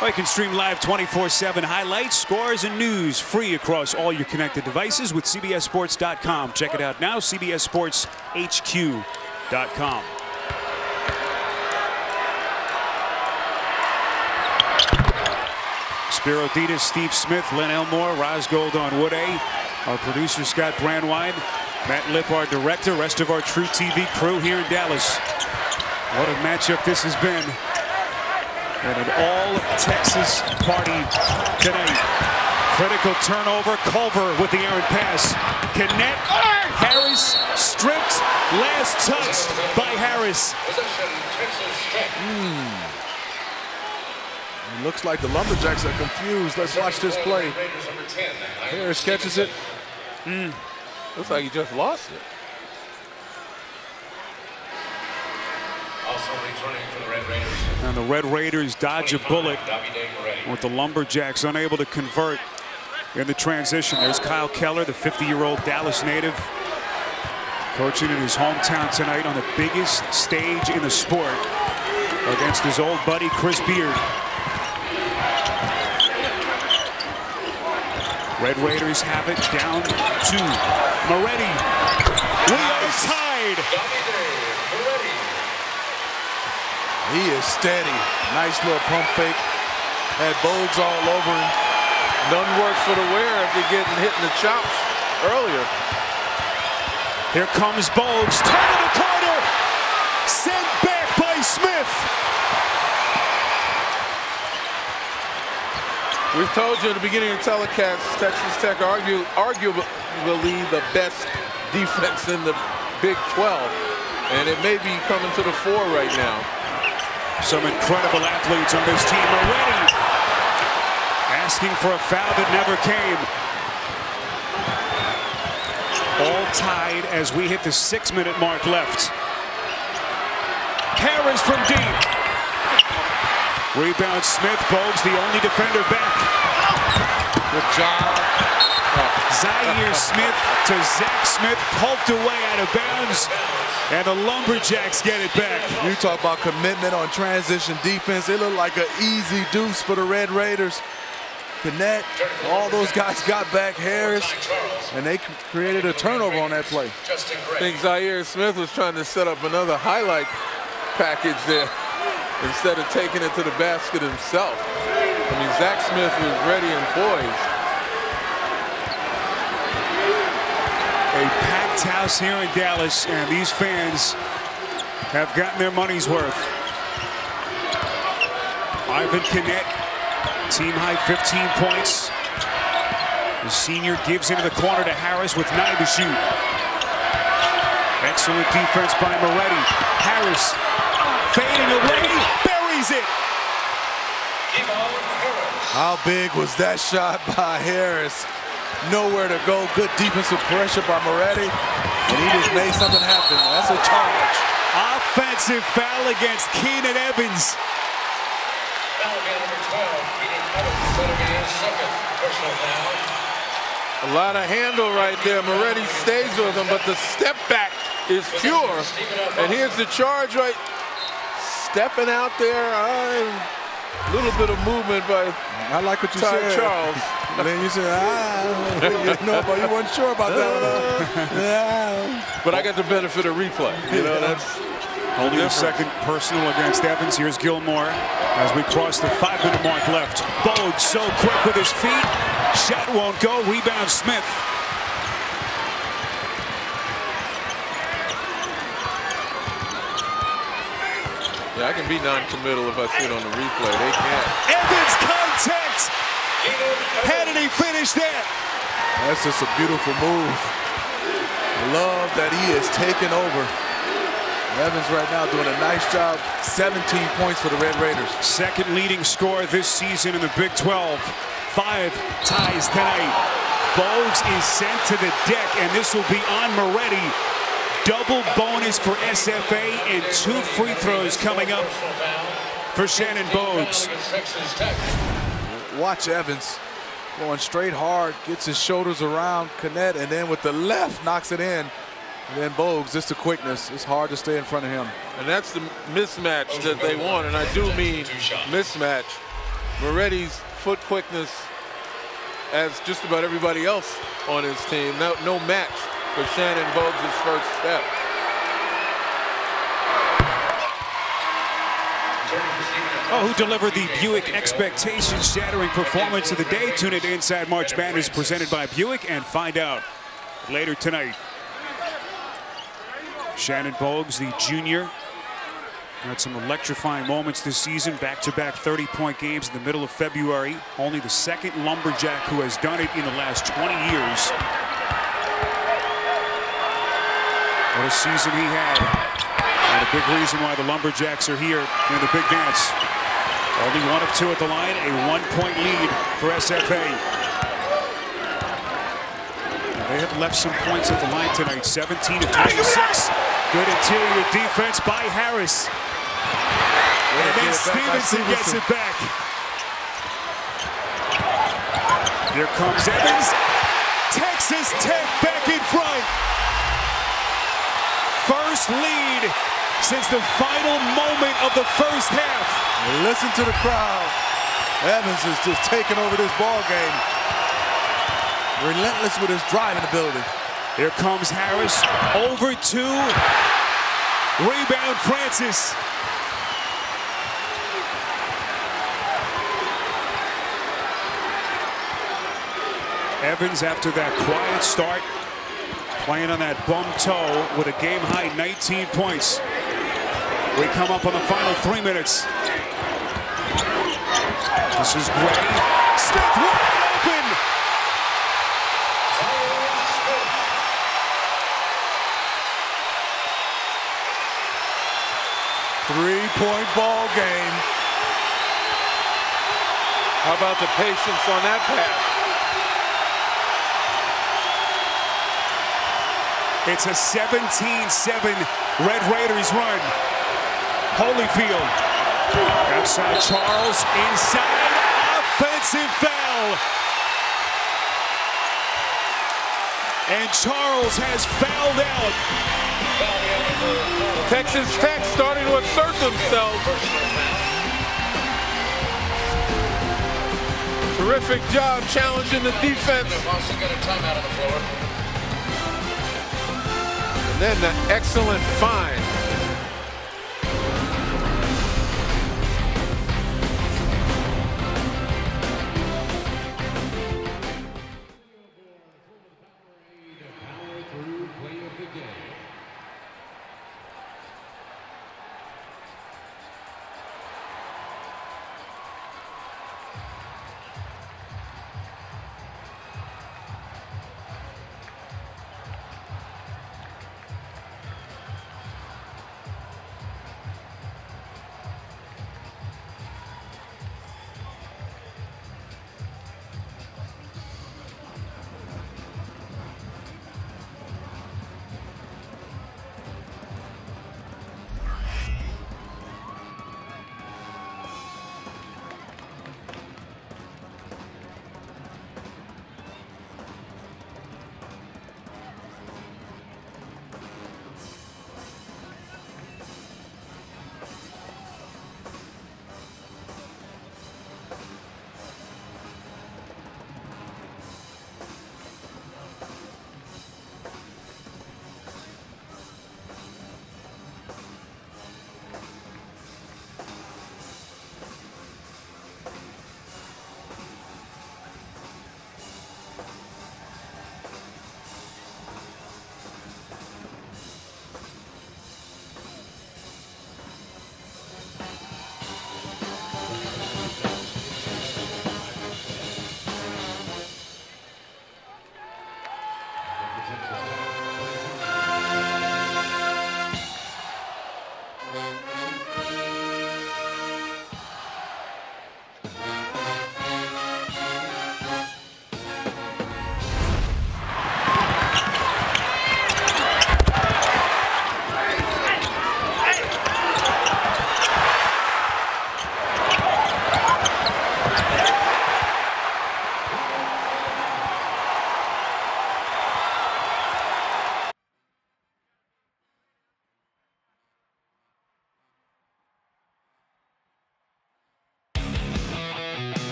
You can stream live 24/7 highlights, scores, and news free across all your connected devices with CBSSports.com. Check it out now, CBSSportsHQ.com. Spiro Ditas, Steve Smith, Len Elmore, Rosgold on Woode. Our producer, Scott Brandwine. Matt Lipp, our director. Rest of our True TV crew here in Dallas. What a matchup this has been. And an all-Texas party tonight. Critical turnover. Culver with the errant pass. Connect. Harris stripped. Last touch by Harris. Possession, Texas Tech. It looks like the Lumberjacks are confused. Let's watch this play. Raiders number 10. Harris catches it. Looks like he just lost it. Also returning for the Red Raiders. And the Red Raiders dodge a bullet Davide Moretti. with the Lumberjacks unable to convert in the transition. There's Kyle Keller, the 50-year-old Dallas native, coaching in his hometown tonight on the biggest stage in the sport against his old buddy Chris Beard. Red Raiders have it down to Moretti. We are tied. Davide Moretti. He is steady. Nice little pump fake. Had Bogues all over him. None works for the wear if you're getting hit in the chops earlier. Here comes Bogues. Turn to the corner. Sent back by Smith. We told you at the beginning of the telecast, Texas Tech arguably the best defense in the Big 12. And it may be coming to the fore right now. Some incredible athletes on this team already. Asking for a foul that never came. All tied as we hit the 6-minute mark left. Harris from deep. Rebound Smith. Bogues, the only defender back. Good job. Zaire Smith to Zach Smith, poked away out of bounds, and the Lumberjacks get it back. You talk about commitment on transition defense. It looked like an easy deuce for the Red Raiders. Connect. All those guys got back. Harris, and they created a turnover on that play. I think Zaire Smith was trying to set up another highlight package there instead of taking it to the basket himself. I mean, Zach Smith was ready and poised. A packed house here in Dallas, and these fans have gotten their money's worth. Ivan Connect, team high 15 points. The senior gives into the corner to Harris with 9 to shoot. Excellent defense by Moretti. Harris fading away, buries it. How big was that shot by Harris? Nowhere to go. Good defensive pressure by Moretti, and he just made something happen. That's a charge. Offensive foul against Keenan Evans. Foul again, number 12. Keenan Evans. That'll be his second personal foul. A lot of handle right there. Moretti stays with him, but the step back is pure. And here's the charge right. Stepping out there. A little bit of movement by I like what you Ty said. Charles. And then you said, but you weren't sure about that. But I got the benefit of replay. You know, that's only the second personal against Evans. Here's Gilmore as we cross the 5-minute mark left. Bogues so quick with his feet. Shot won't go. Rebound Smith. Yeah, I can be non-committal if I see it on the replay. They can't. Evans contact. How did he finish that? That's just a beautiful move. Love that he is taking over. Evans right now doing a nice job. 17 points for the Red Raiders. Second leading scorer this season in the Big 12. 5 ties tonight. Bogues is sent to the deck, and this will be on Moretti. Double bonus for SFA and 2 free throws coming up for Shannon Bogues. Watch Evans. going straight hard, gets his shoulders around Knet, and then with the left knocks it in. And then Bogues, just the quickness. It's hard to stay in front of him. And that's the mismatch that they want, and I do mean mismatch. Moretti's foot quickness, as just about everybody else on his team. No match for Shannon Bogues' first step. Oh, who delivered the Buick expectation-shattering performance of the day? Tune in to Inside March Madness presented by Buick and find out later tonight. Shannon Bogues, the junior, had some electrifying moments this season. Back-to-back 30-point games in the middle of February. Only the second Lumberjack who has done it in the last 20 years. What a season he had. And a big reason why the Lumberjacks are here in the big dance. Only 1 of 2 at the line, a 1-point lead for SFA. They have left some points at the line tonight, 17 of 26. Good interior defense by Harris. And then Stevenson gets it back. Here comes Evans. Texas Tech back in front. First lead since the final moment of the first half. Listen to the crowd. Evans is just taking over this ball game. Relentless with his driving ability. Here comes Harris. Over 2. Rebound Francis. Evans, after that quiet start, playing on that bum toe with a game-high 19 points. We come up on the final 3 minutes. This is Gray. Smith wide open. Three-point ball game. How about the patience on that pass? It's a 17-7 Red Raiders run. Holyfield. Outside Charles. Inside. Offensive foul. And Charles has fouled out. Texas Tech starting to assert themselves. Terrific job challenging the defense. Also got a timeout on the floor. And then the excellent find.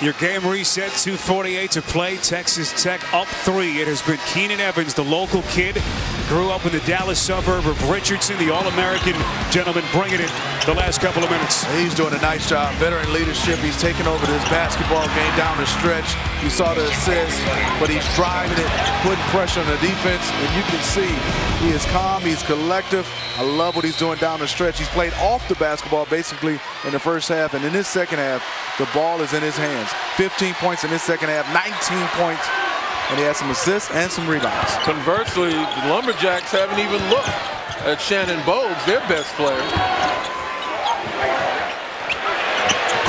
Your game reset, 2:48 to play. Texas Tech up 3. It has been Keenan Evans, the local kid. Grew up in the Dallas suburb of Richardson, the All-American gentleman, bringing it the last couple of minutes. He's doing a nice job. Veteran leadership. He's taking over this basketball game down the stretch. You saw the assist, but he's driving it, putting pressure on the defense, and you can see he is calm, he's collective. I love what he's doing down the stretch. He's played off the basketball basically in the first half, and in this second half, the ball is in his hands. 15 points in this second half, 19 points, and he has some assists and some rebounds. Conversely, the Lumberjacks haven't even looked at Shannon Bogues, their best player.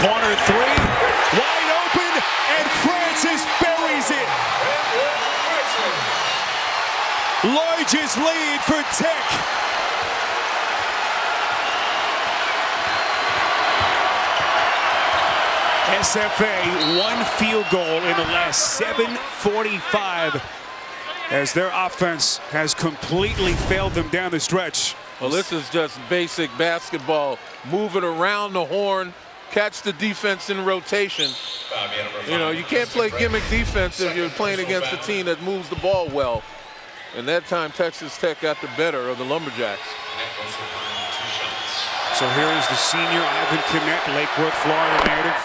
Corner three, wide open, and Francis buries it. Largest lead for Tech. SFA, one field goal in the last 7:45 as their offense has completely failed them down the stretch. Well, this is just basic basketball. Move it around the horn, catch the defense in rotation. You know, you can't play gimmick defense if you're playing against a team that moves the ball well. And that time, Texas Tech got the better of the Lumberjacks. So here is the senior Ivan Kinnett, Lakewood, Florida native.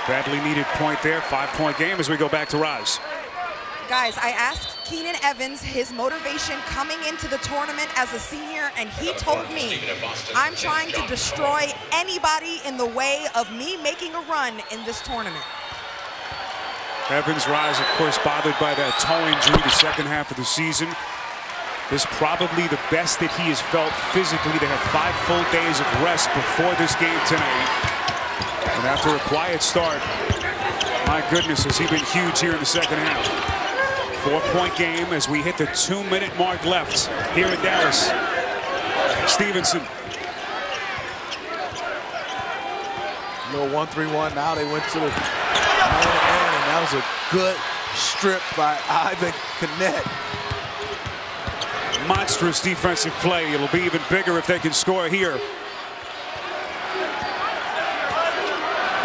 Badly needed point there. 5-point game as we go back to Roz. Guys, I asked Keenan Evans his motivation coming into the tournament as a senior, and he told me, I'm trying to destroy anybody in the way of me making a run in this tournament. Evans, Roz, of course, bothered by that toe injury the second half of the season. This is probably the best that he has felt physically. They had 5 full days of rest before this game tonight. And after a quiet start, my goodness, has he been huge here in the second half. 4-point game as we hit the 2-minute mark left here in Dallas. Stevenson. Little 1-3-1. Now they went to the man, and that was a good strip by Ivan Kinnett. Monstrous defensive play. It'll be even bigger if they can score here.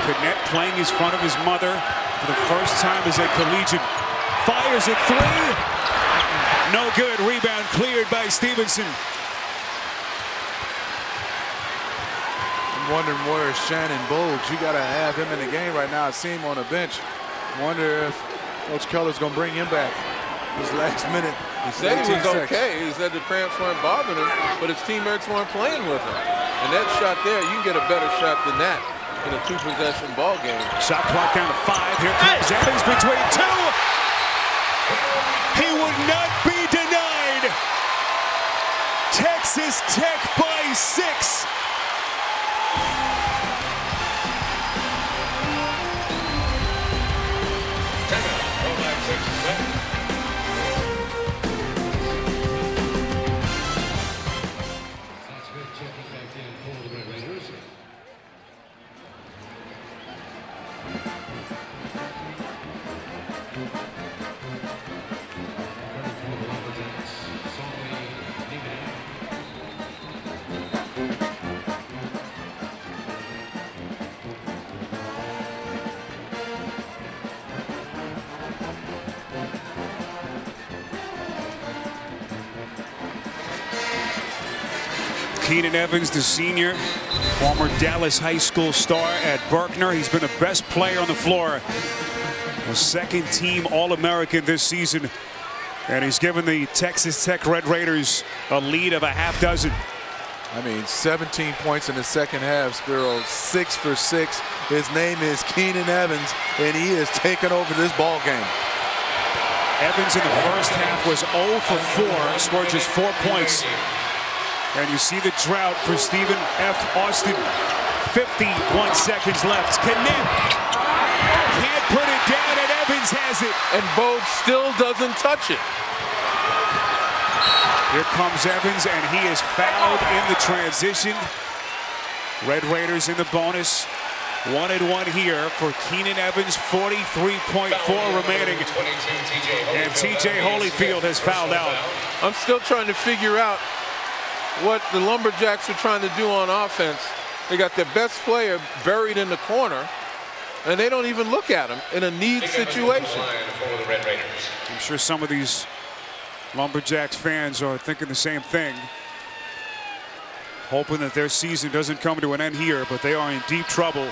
Kinnett playing in front of his mother for the first time as a collegiate. Fires at 3. No good. Rebound cleared by Stevenson. I'm wondering where is Shannon Bogues. You got to have him in the game right now. I see him on the bench. Wonder if Coach Keller's going to bring him back this last minute. He said he was okay. He said the cramps weren't bothering him, but his teammates weren't playing with him. And that shot there, you can get a better shot than that in a 2-possession ball game. Shot clock down to 5. Here comes Evans between 2. He would not be denied. Texas Tech by 6. Keenan Evans, the senior, former Dallas High School star at Berkner. He's been the best player on the floor. A second-team All-American this season. And he's given the Texas Tech Red Raiders a lead of a half dozen. I mean, 17 points in the second half, Spiro. 6 for 6. His name is Keenan Evans, and he is taking over this ball game. Evans in the first half was 0 for 4, scored just 4 points. And you see the drought for Stephen F. Austin. 51 seconds left. Kinnett can't put it down, and Evans has it. And Bogues still doesn't touch it. Here comes Evans, and he is fouled in the transition. Red Raiders in the bonus. 1-1 here for Keenan Evans. 43.4 remaining. And TJ Holyfield has fouled out. I'm still trying to figure out what the Lumberjacks are trying to do on offense. They got their best player buried in the corner, and they don't even look at him in a need situation. For the Red Raiders. I'm sure some of these Lumberjacks fans are thinking the same thing, hoping that their season doesn't come to an end here, but they are in deep trouble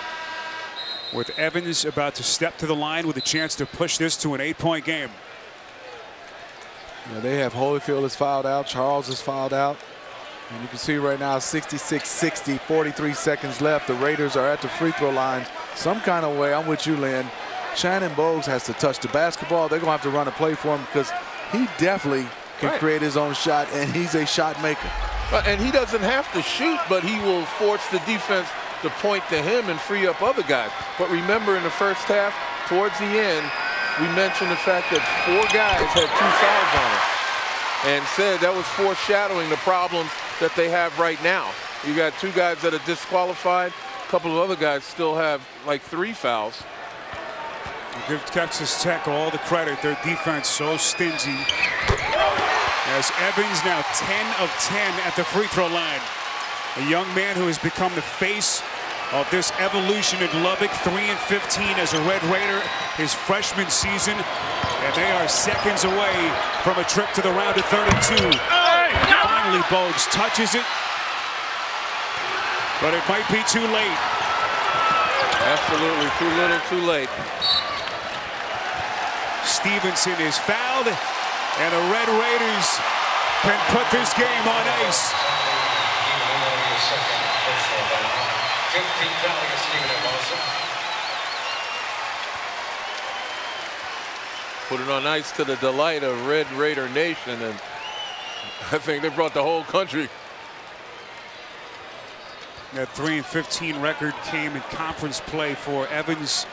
with Evans about to step to the line with a chance to push this to an 8-point game. Yeah, they have Holyfield is fouled out, Charles is fouled out. And you can see right now 66-60, 43 seconds left. The Raiders are at the free throw line some kind of way. I'm with you, Lynn. Shannon Bogues has to touch the basketball. They're going to have to run a play for him because he definitely can create his own shot, and he's a shot maker. And he doesn't have to shoot, but he will force the defense to point to him and free up other guys. But remember, in the first half, towards the end, we mentioned the fact that 4 guys had 2 fouls on it, and said that was foreshadowing the problems that they have right now. You got 2 guys that are disqualified. A couple of other guys still have like 3 fouls. Give Texas Tech all the credit. Their defense so stingy. As Evans now 10 of 10 at the free throw line. A young man who has become the face of this evolution in Lubbock, 3-15 as a Red Raider his freshman season. And they are seconds away from a trip to the round of 32. Finally, Bogues touches it, but it might be too late. Absolutely, too little, too late. Stevenson is fouled, and the Red Raiders can put this game on ice. Put it on ice to the delight of Red Raider Nation, and I think they brought the whole country. That 3-15 record came in conference play for Evans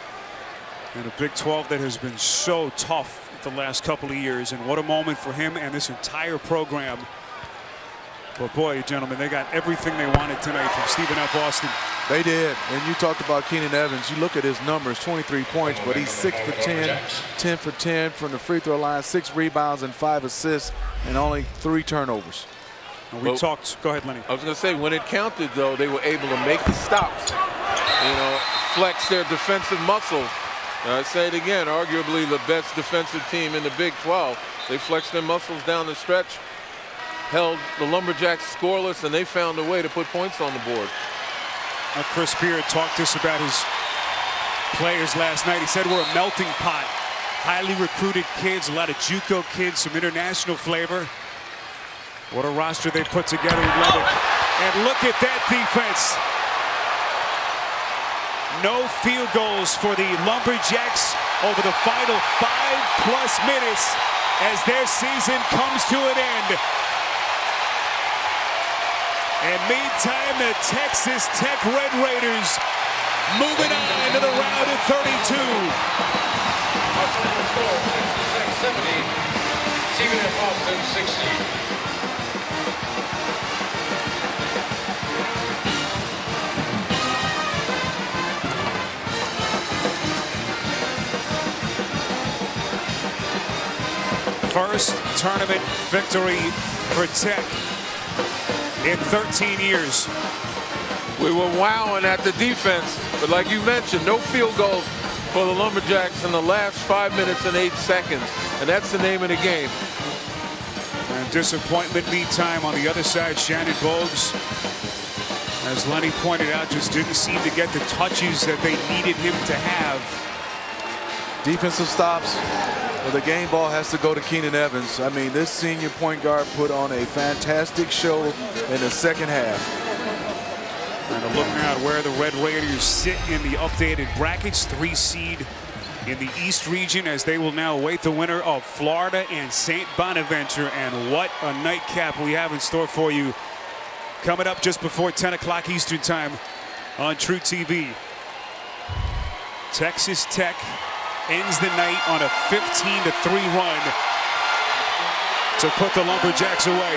and a Big 12 that has been so tough the last couple of years. And what a moment for him and this entire program. But boy, gentlemen, they got everything they wanted tonight from Stephen F. Austin. They did. And you talked about Keenan Evans. You look at his numbers, 23 points, but he's 6 for 10, 10 for 10 from the free throw line, 6 rebounds and 5 assists, and only 3 turnovers. And we talked. Go ahead, Lenny. I was going to say, when it counted, though, they were able to make the stops, you know, flex their defensive muscles. I say it again, arguably the best defensive team in the Big 12. They flexed their muscles down the stretch, held the Lumberjacks scoreless, and they found a way to put points on the board. Chris Beard talked to us about his players last night. He said we're a melting pot. Highly recruited kids, a lot of JUCO kids, some international flavor. What a roster they put together in Lubbock. And look at that defense. No field goals for the Lumberjacks over the final 5+ minutes as their season comes to an end. And meantime, the Texas Tech Red Raiders moving on to the round of 32. Our final score, Texas Tech 70, Stephen F. Austin 60. First tournament victory for Tech in 13 years. We were wowing at the defense, but like you mentioned, no field goals for the Lumberjacks in the last 5 minutes and 8 seconds, and that's the name of the game. And disappointment meantime on the other side. Shannon Bogues, as Lenny pointed out, just didn't seem to get the touches that they needed him to have. Defensive stops. Well, the game ball has to go to Keenan Evans. I mean, this senior point guard put on a fantastic show in the second half. And a look now at where the Red Raiders sit in the updated brackets. 3 seed in the East region as they will now await the winner of Florida and St. Bonaventure. And what a nightcap we have in store for you coming up just before 10 o'clock Eastern time on True TV. Texas Tech ends the night on a 15-3 run to put the Lumberjacks away.